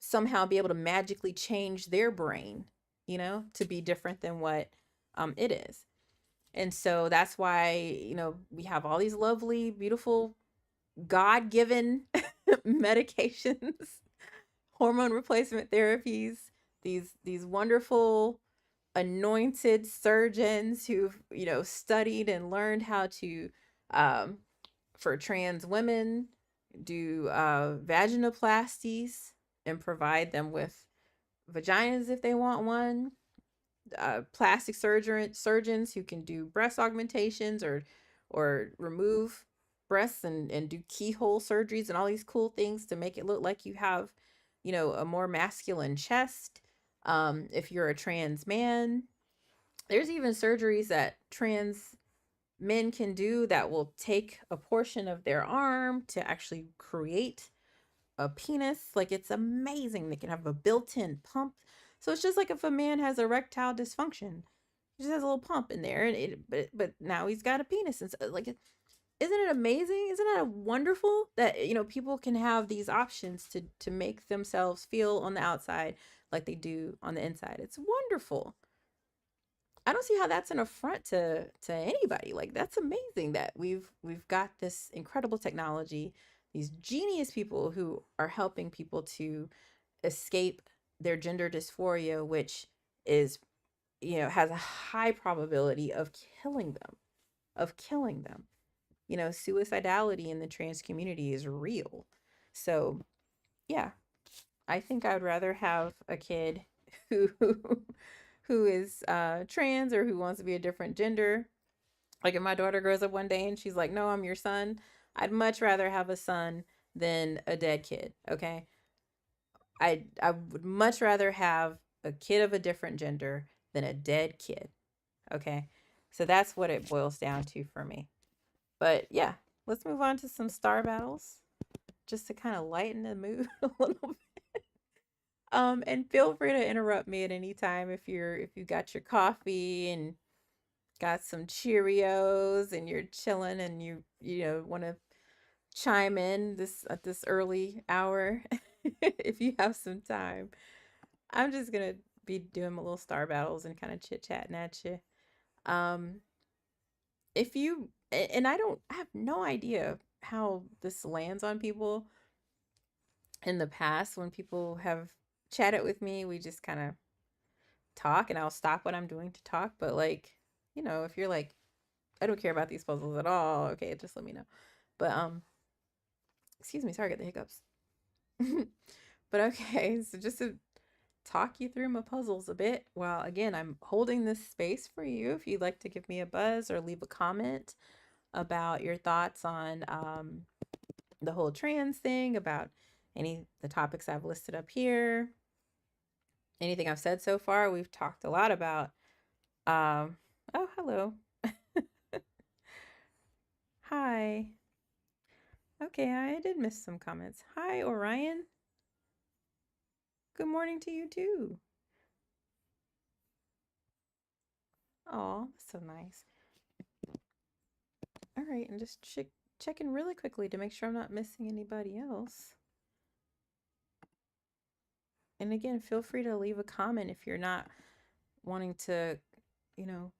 [SPEAKER 1] somehow be able to magically change their brain, to be different than what it is? And so that's why, we have all these lovely, beautiful, God-given medications, hormone replacement therapies, these wonderful anointed surgeons who've, studied and learned how to, for trans women, do vaginoplasties and provide them with vaginas if they want one. Plastic surgeons who can do breast augmentations or remove breasts and do keyhole surgeries and all these cool things to make it look like you have, a more masculine chest. If you're a trans man, there's even surgeries that trans men can do that will take a portion of their arm to actually create a penis. Like, it's amazing. They can have a built-in pump. So it's just like if a man has erectile dysfunction, He just has a little pump in there, and but now he's got a penis, and so, like, isn't it amazing? Isn't that wonderful that people can have these options to make themselves feel on the outside like they do on the inside? It's wonderful. I don't see how that's an affront to anybody. Like, that's amazing that we've got this incredible technology, these genius people who are helping people to escape their gender dysphoria, which is has a high probability of killing them, of killing them. Suicidality in the trans community is real. So, yeah, I think I would rather have a kid who who is trans or who wants to be a different gender. Like, if my daughter grows up one day and she's like, "No, I'm your son," I'd much rather have a son than a dead kid. Okay, I would much rather have a kid of a different gender than a dead kid. Okay, so that's what it boils down to for me. But yeah, let's move on to some star battles just to kind of lighten the mood a little bit. And feel free to interrupt me at any time if you got your coffee and got some Cheerios and you're chilling and you want to chime in this at this early hour if you have some time. I'm just gonna be doing my little star battles and kind of chit chatting at you. Um, if you and I have no idea how this lands on people in the past when people have chatted with me. We just kind of talk and I'll stop what I'm doing to talk. But, like, if you're like, I don't care about these puzzles at all, okay, just let me know. But excuse me, sorry, I got the hiccups. But okay, so just to talk you through my puzzles a bit, well, again, I'm holding this space for you if you'd like to give me a buzz or leave a comment about your thoughts on the whole trans thing, about any the topics I've listed up here, anything I've said so far. We've talked a lot about oh, hello. Hi. Okay, I did miss some comments. Hi, Orion. Good morning to you too. Oh, that's so nice. All right, and just checking really quickly to make sure I'm not missing anybody else. And again, feel free to leave a comment if you're not wanting to,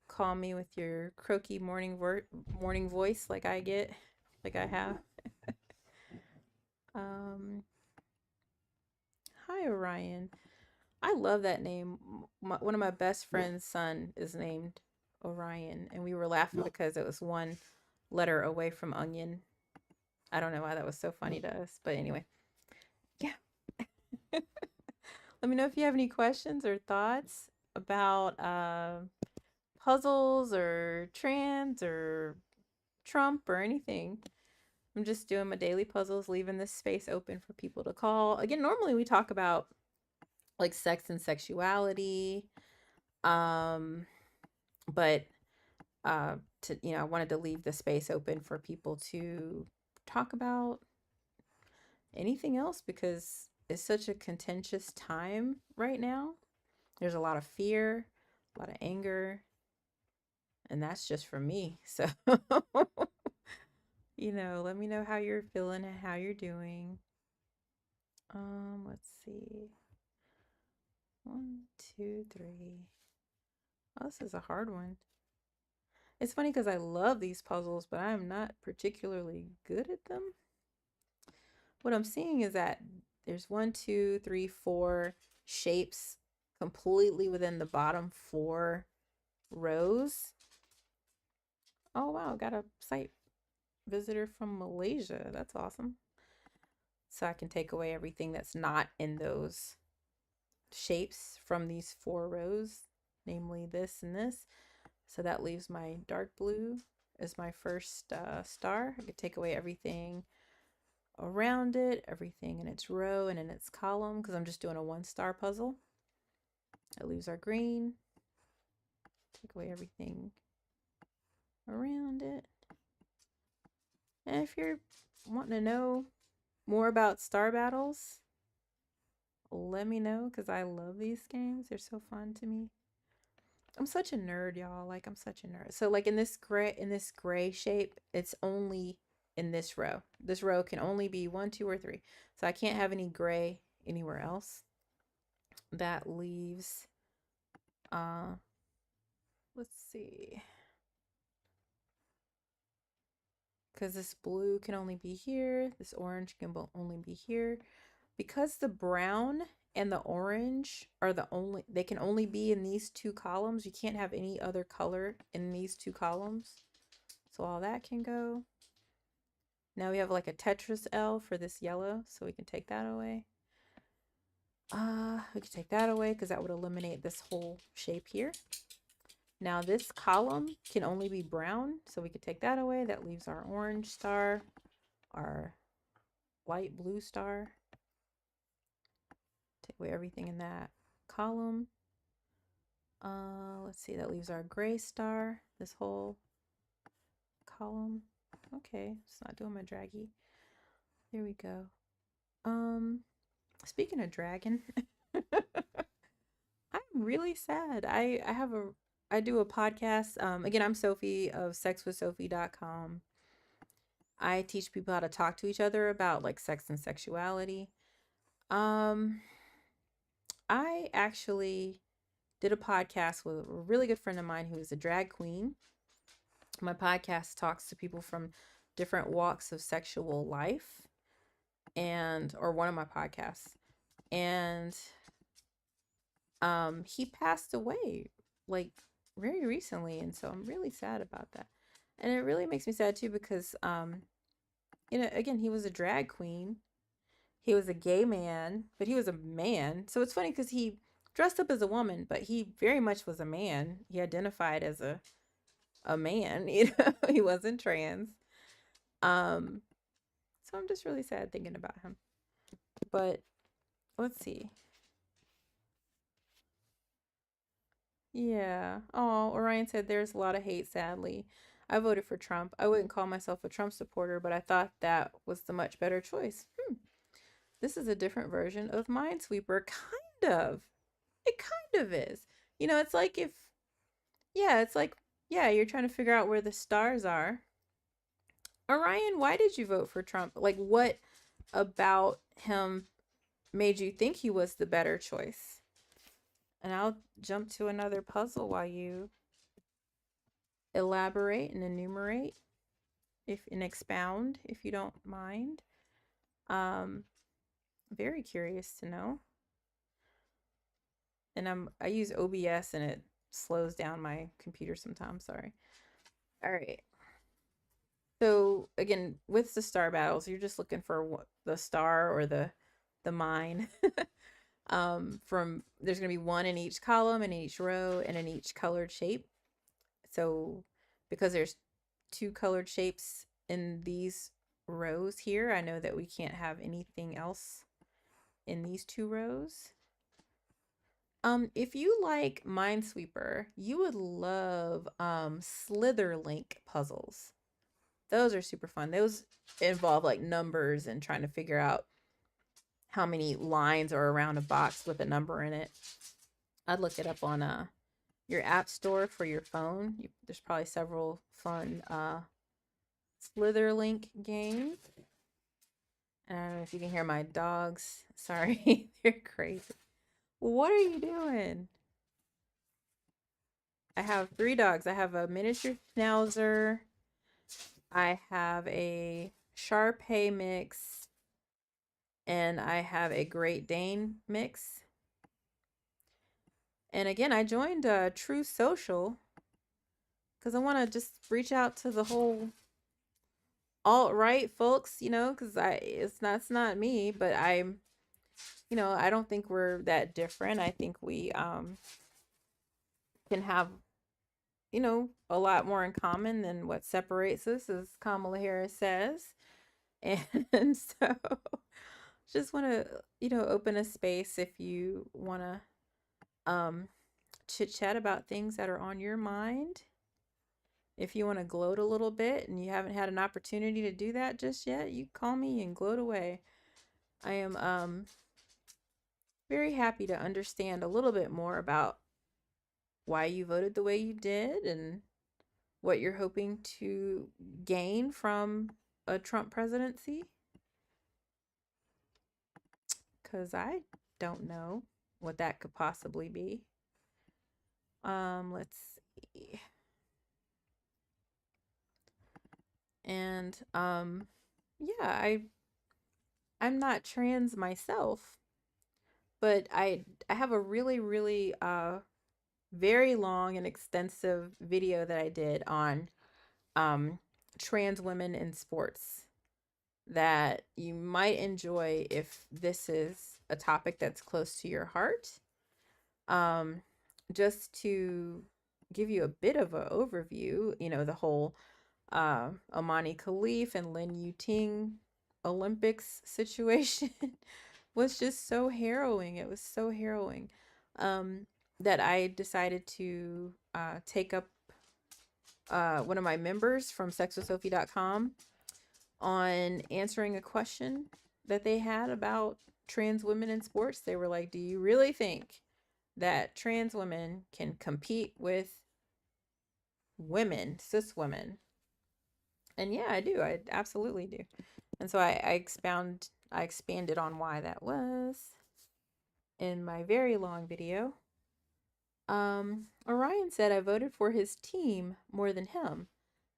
[SPEAKER 1] call me with your croaky morning voice like I get, like I have. Um, Hi, Orion. I love that name. One of my best friend's son is named Orion, and we were laughing because it was one letter away from onion. I don't know why that was so funny to us, but anyway, yeah. Let me know if you have any questions or thoughts about puzzles or trans or Trump or anything. I'm just doing my daily puzzles, leaving this space open for people to call. Again, normally we talk about like sex and sexuality. Um, but I wanted to leave the space open for people to talk about anything else because it's such a contentious time right now. There's a lot of fear, a lot of anger, and that's just for me. So, let me know how you're feeling and how you're doing. Let's see. One, two, three. Oh, this is a hard one. It's funny because I love these puzzles, but I'm not particularly good at them. What I'm seeing is that there's one, two, three, four shapes completely within the bottom four rows. Oh, wow. Got a site visitor from Malaysia. That's awesome. So I can take away everything that's not in those shapes from these four rows, namely this and this. So that leaves my dark blue as my first star. I could take away everything around it, everything in its row and in its column, because I'm just doing a 1-star puzzle. It leaves our green. Take away everything around it. And if you're wanting to know more about star battles, let me know because I love these games. They're so fun to me. I'm such a nerd, y'all. Like I'm such a nerd. So like in this gray shape, it's only in this row. This row can only be one, two, or three. So I can't have any gray anywhere else. That leaves uh let's see. Because this blue can only be here, this orange can only be here. Because the brown and the orange are the only, they can only be in these two columns. You can't have any other color in these two columns. So all that can go. Now we have like a Tetris L for this yellow, so we can take that away. We can take that away because that would eliminate this whole shape here. Now this column can only be brown, so we could take that away. That leaves our orange star, our light blue star. Take away everything in that column. Let's see, that leaves our gray star, this whole column. Okay, it's not doing my draggy. There we go. Speaking of dragon, I'm really sad. I do a podcast. Again, I'm Sophie of sexwithsophie.com. I teach people how to talk to each other about like sex and sexuality. Um, I actually did a podcast with a really good friend of mine who is a drag queen. My podcast talks to people from different walks of sexual life, and or one of my podcasts. And he passed away like very recently, and so I'm really sad about that. And it really makes me sad too because you know, again, he was a drag queen. He was a gay man, but he was a man. So it's funny because he dressed up as a woman, but he very much was a man. He identified as a man, you know, he wasn't trans. Um, so I'm just really sad thinking about him. But let's see. Yeah. Oh, Orion said there's a lot of hate, sadly. I voted for Trump. I wouldn't call myself a Trump supporter, but I thought that was the much better choice. This is a different version of Minesweeper. Kind of. It kind of is. You know, it's like if, yeah, it's like, yeah, you're trying to figure out where the stars are. Orion, why did you vote for Trump? Like, what about him made you think he was the better choice? And I'll jump to another puzzle while you elaborate and enumerate if and expound if you don't mind. Um, very curious to know. And I use OBS and it slows down my computer sometimes. Sorry. All right. So again, with the star battles, you're just looking for the star or the mine. From there's gonna be one in each column, in each row, and in each colored shape. So because there's two colored shapes in these rows here, I know that we can't have anything else in these two rows. If you like Minesweeper, you would love Slitherlink puzzles. Those are super fun. Those involve like numbers and trying to figure out how many lines are around a box with a number in it. I'd look it up on your app store for your phone. There's probably several fun Slitherlink games. I don't know if you can hear my dogs. Sorry, they're crazy. What are you doing? I have three dogs. I have a miniature schnauzer. I have a Shar-Pei mix. And I have a Great Dane mix. And again, I joined True Social because I want to just reach out to the whole alt-right folks, you know, because it's not me, but I'm, you know, I don't think we're that different. I think we can have, you know, a lot more in common than what separates us, as Kamala Harris says. And so just want to, you know, open a space if you want to chit chat about things that are on your mind. If you want to gloat a little bit and you haven't had an opportunity to do that just yet, you call me and gloat away. I am very happy to understand a little bit more about why you voted the way you did and what you're hoping to gain from a Trump presidency? Because I don't know what that could possibly be. Let's see. And yeah, I'm not trans myself, but I have a really very long and extensive video that I did on um trans women in sports that you might enjoy if this is a topic that's close to your heart. Um, just to give you a bit of an overview, the whole Amani Khalif and Lin Yuting Olympics situation was just so harrowing. It was so harrowing um, that I decided to take up one of my members from sexwithsophie.com on answering a question that they had about trans women in sports. They were like, do you really think that trans women can compete with women, cis women? And yeah, I do. I absolutely do. And so I expanded on why that was in my very long video. Orion said I voted for his team more than him.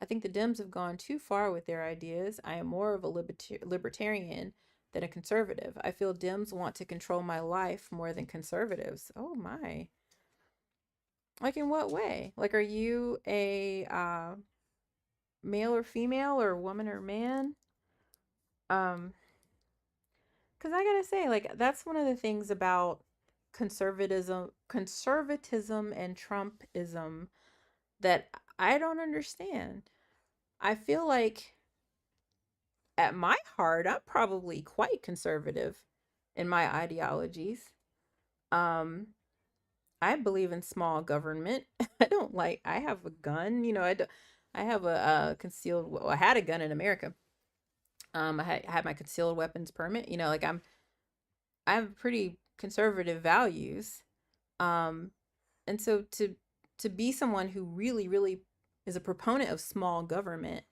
[SPEAKER 1] I think the Dems have gone too far with their ideas. I am more of a libertarian than a conservative. I feel Dems want to control my life more than conservatives. Oh my. Like in what way? Like are you a male or female or woman or man? Um cuz I got to say like that's one of the things about conservatism and Trumpism that I don't understand. I feel like at my heart, I'm probably quite conservative in my ideologies. Um, I believe in small government. I have a gun, I have a concealed, well, I had a gun in America. I had my concealed weapons permit, like I have pretty conservative values. Um, and so to be someone who really is a proponent of small government,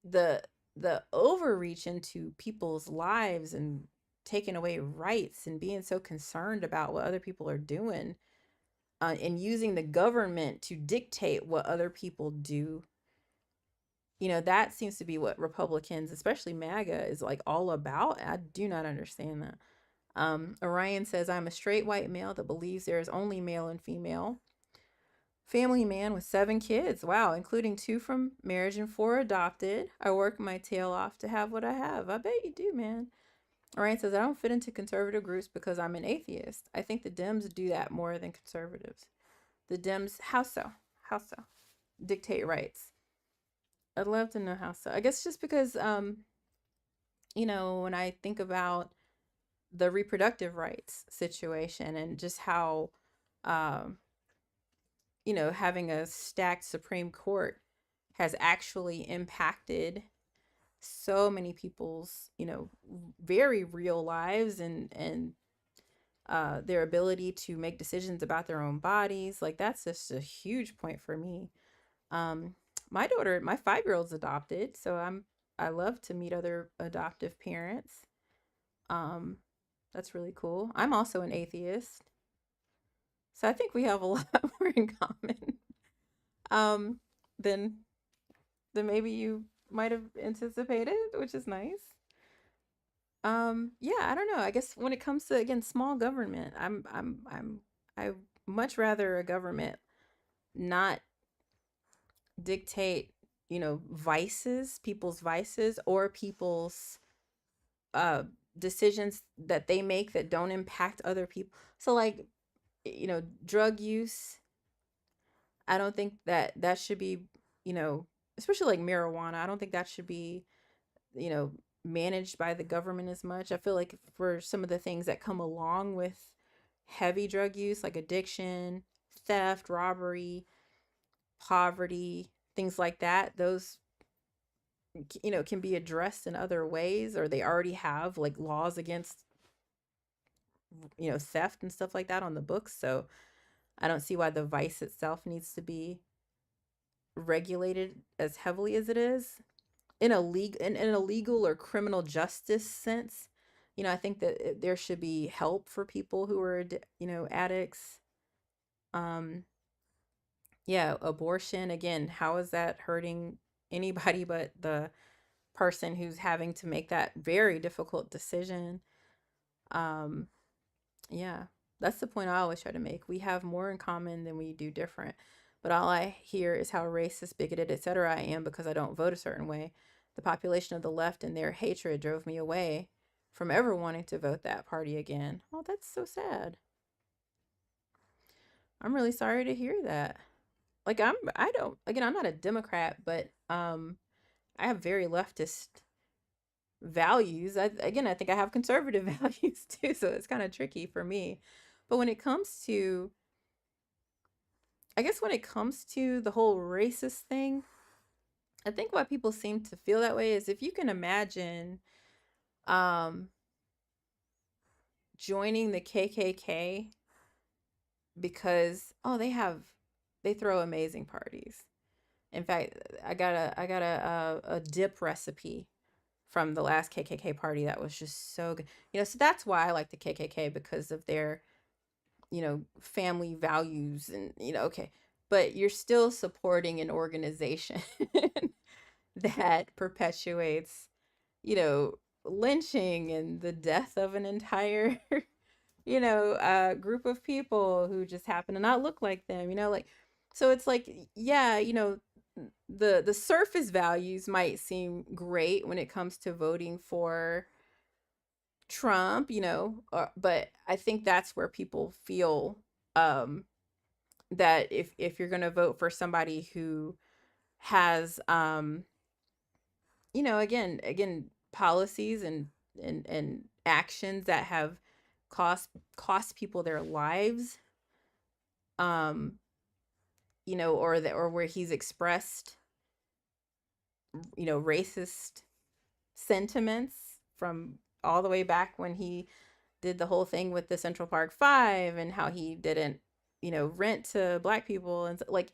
[SPEAKER 1] the the overreach into people's lives and taking away rights and being so concerned about what other people are doing and using the government to dictate what other people do, that seems to be what Republicans, especially MAGA, is like all about. I do not understand that. Orion says, I'm a straight white male that believes there is only male and female. Family man with 7 kids. Wow, including 2 from marriage and 4 adopted. I work my tail off to have what I have. I bet you do, man. Orion says, I don't fit into conservative groups because I'm an atheist. I think the Dems do that more than conservatives. The Dems, how so? How so? Dictate rights. I'd love to know how so. I guess just because, when I think about the reproductive rights situation and just how, um, having a stacked Supreme Court has actually impacted so many people's, very real lives and their ability to make decisions about their own bodies. Like that's just a huge point for me. Um, my daughter, my 5-year-old's adopted, so I love to meet other adoptive parents. Um, that's really cool. I'm also an atheist, so I think we have a lot more in common. Um, than than maybe you might have anticipated, which is nice. Yeah, I don't know. I guess when it comes to again small government, I much rather a government not dictate, people's vices or people's uh decisions that they make that don't impact other people. So like, drug use, I don't think that should be, especially like marijuana, I don't think that should be, you know, managed by the government as much. I feel like for some of the things that come along with heavy drug use, like addiction, theft, robbery, poverty, things like that, those, can be addressed in other ways, or they already have like laws against, theft and stuff like that on the books. So I don't see why the vice itself needs to be regulated as heavily as it is in a legal or criminal justice sense. I think that there should be help for people who are, addicts. Um, yeah, abortion, again, how is that hurting anybody but the person who's having to make that very difficult decision? Um, yeah, that's the point I always try to make. We have more in common than we do different. But all I hear is how racist, bigoted, etc. I am because I don't vote a certain way. The population of the left and their hatred drove me away from ever wanting to vote that party again. Oh, that's so sad. I'm really sorry to hear that. Like I don't, again, I'm not a Democrat, but I have very leftist values. I think I have conservative values too, so it's kind of tricky for me. But when it comes to, I guess when it comes to the whole racist thing, I think why people seem to feel that way is if you can imagine um joining the KKK because they throw amazing parties. In fact, I got a dip recipe from the last KKK party that was just so good. So that's why I like the KKK because of their, family values and, okay. But you're still supporting an organization that perpetuates, you know, lynching and the death of an entire, group of people who just happen to not look like them, like, so it's like, yeah, the surface values might seem great when it comes to voting for Trump, but I think that's where people feel um that if you're going to vote for somebody who has again policies and actions that have cost people their lives, um or where he's expressed racist sentiments from all the way back when he did the whole thing with the Central Park 5 and how he didn't rent to black people, and so, like,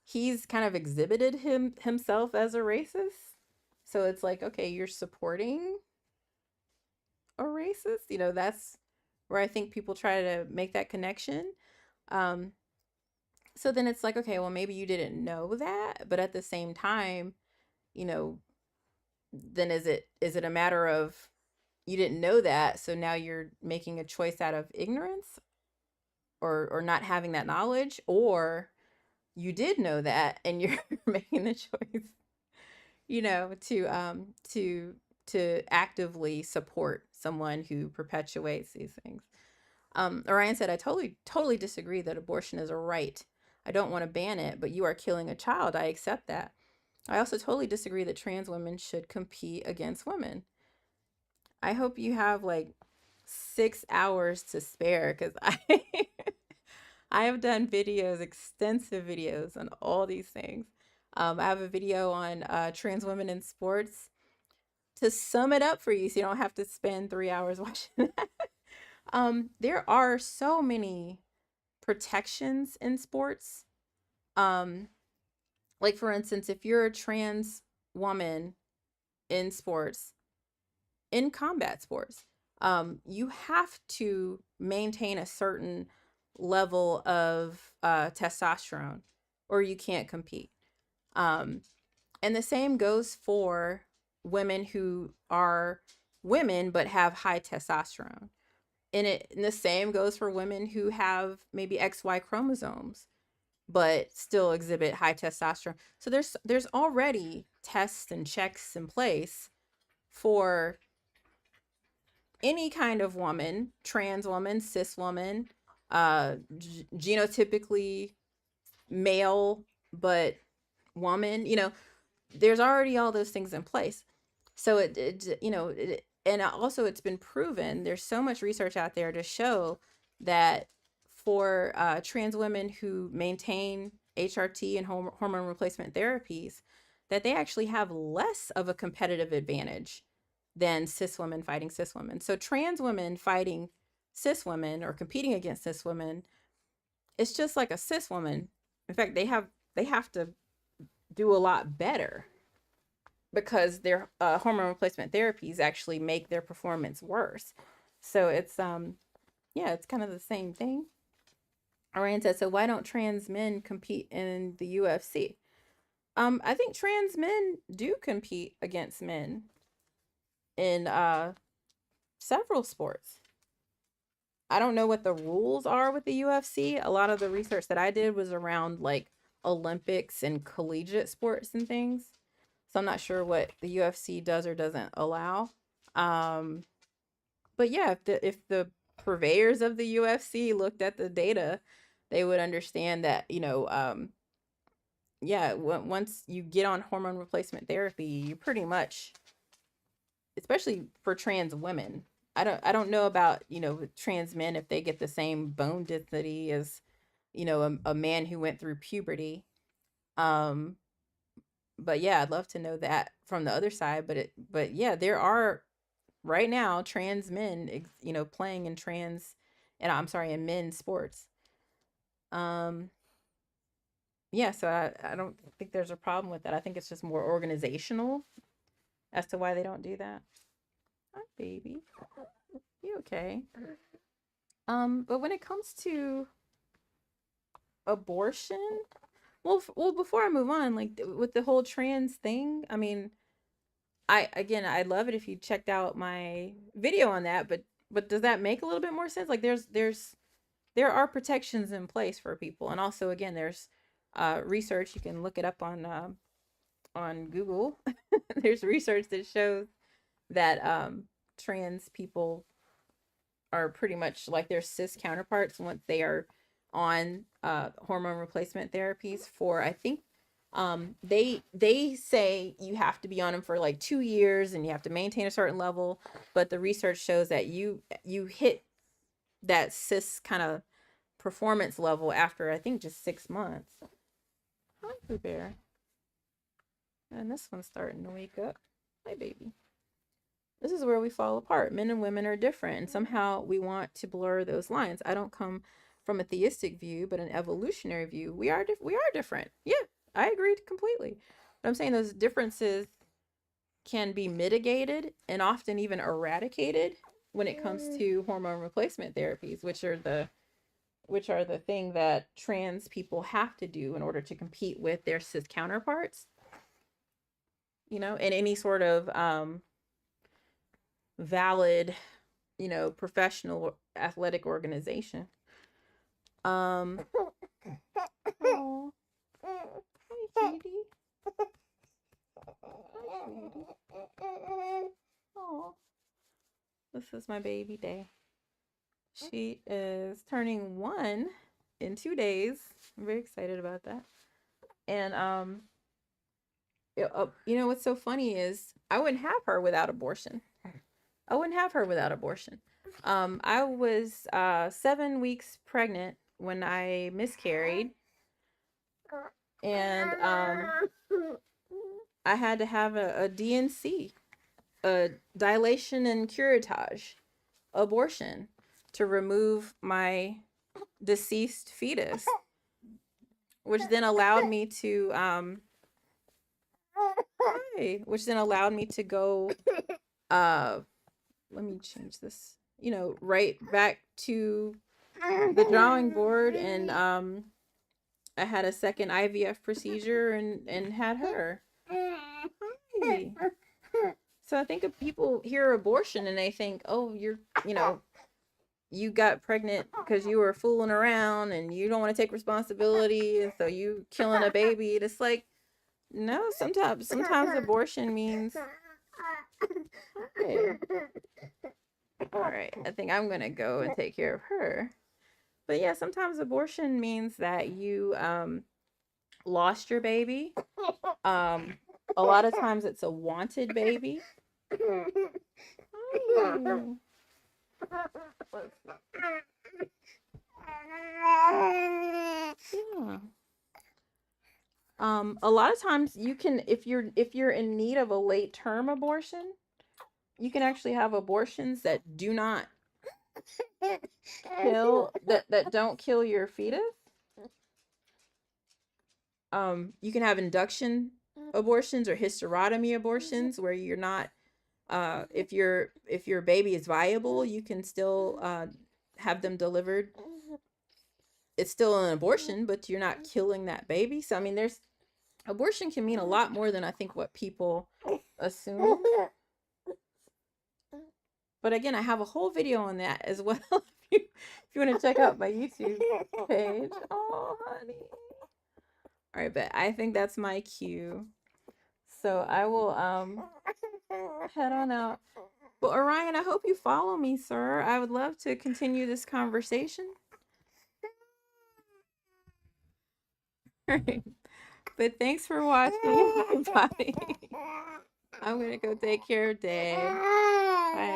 [SPEAKER 1] he's kind of exhibited himself as a racist. So it's like, okay, you're supporting a racist. That's where I think people try to make that connection. Um, so then it's like, okay, well, maybe you didn't know that, but at the same time, you know, then is it a matter of you didn't know that, so now you're making a choice out of ignorance or not having that knowledge, or you did know that and you're making the choice, to actively support someone who perpetuates these things. Orion said, I totally disagree that abortion is a right. I don't want to ban it, but you are killing a child. I accept that. I also totally disagree that trans women should compete against women. I hope you have like 6 hours to spare because I have done videos, extensive videos on all these things. I have a video on trans women in sports to sum it up for you so you don't have to spend 3 hours watching that. There are so many protections in sports. Um, like, for instance, if you're a trans woman in sports, in combat sports, you have to maintain a certain level of testosterone or you can't compete. Um, and the same goes for women who are women but have high testosterone. And the same goes for women who have maybe XY chromosomes but still exhibit high testosterone. So there's already tests and checks in place for any kind of woman, trans woman, cis woman, genotypically male but woman, there's already all those things in place. So and also it's been proven, there's so much research out there to show that for trans women who maintain HRT and hormone replacement therapies, that they actually have less of a competitive advantage than cis women fighting cis women. So trans women fighting cis women or competing against cis women it's just like a cis woman. In fact, they have to do a lot better because their hormone replacement therapies actually make their performance worse. So it's yeah, it's kind of the same thing. Orion said, so why don't trans men compete in the UFC? I think trans men do compete against men in several sports. I don't know what the rules are with the UFC. A lot of the research that I did was around like Olympics and collegiate sports and things. So I'm not sure what the UFC does or doesn't allow. Um, but yeah, if the purveyors of the UFC looked at the data, they would understand that, yeah, once you get on hormone replacement therapy, you pretty much, especially for trans women. I don't know about, trans men if they get the same bone density as, a man who went through puberty. Um, but yeah, I'd love to know that from the other side. But yeah, there are right now trans men, playing in trans, and I'm sorry, in men's sports. Um, yeah, so I don't think there's a problem with that. I think it's just more organizational as to why they don't do that. Hi, baby. You okay? But when it comes to abortion, well, before I move on, like with the whole trans thing, I mean, I'd love it if you checked out my video on that, but does that make a little bit more sense? Like there are protections in place for people, and also again, there's research, you can look it up on Google. There's research that shows that trans people are pretty much like their cis counterparts once they are on hormone replacement therapies for, I think, they say you have to be on them for like 2 years and you have to maintain a certain level, but the research shows that you hit that cis kind of performance level after I think just 6 months. Hi, Pooh Bear. And this one's starting to wake up. Hi, baby. This is where we fall apart. Men and women are different, and somehow we want to blur those lines. I don't come from a theistic view, but an evolutionary view. We are different. Yeah, I agree completely. But I'm saying those differences can be mitigated and often even eradicated when it comes to hormone replacement therapies, which are the thing that trans people have to do in order to compete with their cis counterparts. In any sort of valid, professional athletic organization. Um, oh, hey, cutie. Hi, sweetie. Oh, this is my baby day. She is turning 1 in 2 days. I'm very excited about that. And what's so funny is I wouldn't have her without abortion. I wouldn't have her without abortion. I was 7 weeks pregnant when I miscarried, and I had to have a DNC, a dilation and curettage abortion, to remove my deceased fetus, which then allowed me to which then allowed me to go let me change this, right back to the drawing board, and I had a second IVF procedure and had her. Hi. So I think if people hear abortion and they think, oh, you got pregnant because you were fooling around and you don't want to take responsibility, and so you killing a baby. It's like, no, sometimes abortion means, hey, all right, I think I'm gonna go and take care of her. But yeah, sometimes abortion means that you lost your baby. A lot of times it's a wanted baby. Oh. Yeah. A lot of times you can, if you're in need of a late term abortion, you can actually have abortions that do not that don't kill your fetus. You can have induction abortions or hysterotomy abortions where you're not if your baby is viable, you can still have them delivered. It's still an abortion, but you're not killing that baby. So I mean, there's abortion can mean a lot more than I think what people assume. But again, I have a whole video on that as well. If you want to check out my YouTube page. Oh, honey. All right, but I think that's my cue. So I will head on out. Well, Orion, I hope you follow me, sir. I would love to continue this conversation. All right. But thanks for watching, everybody. I'm gonna go take care of Dad. Bye.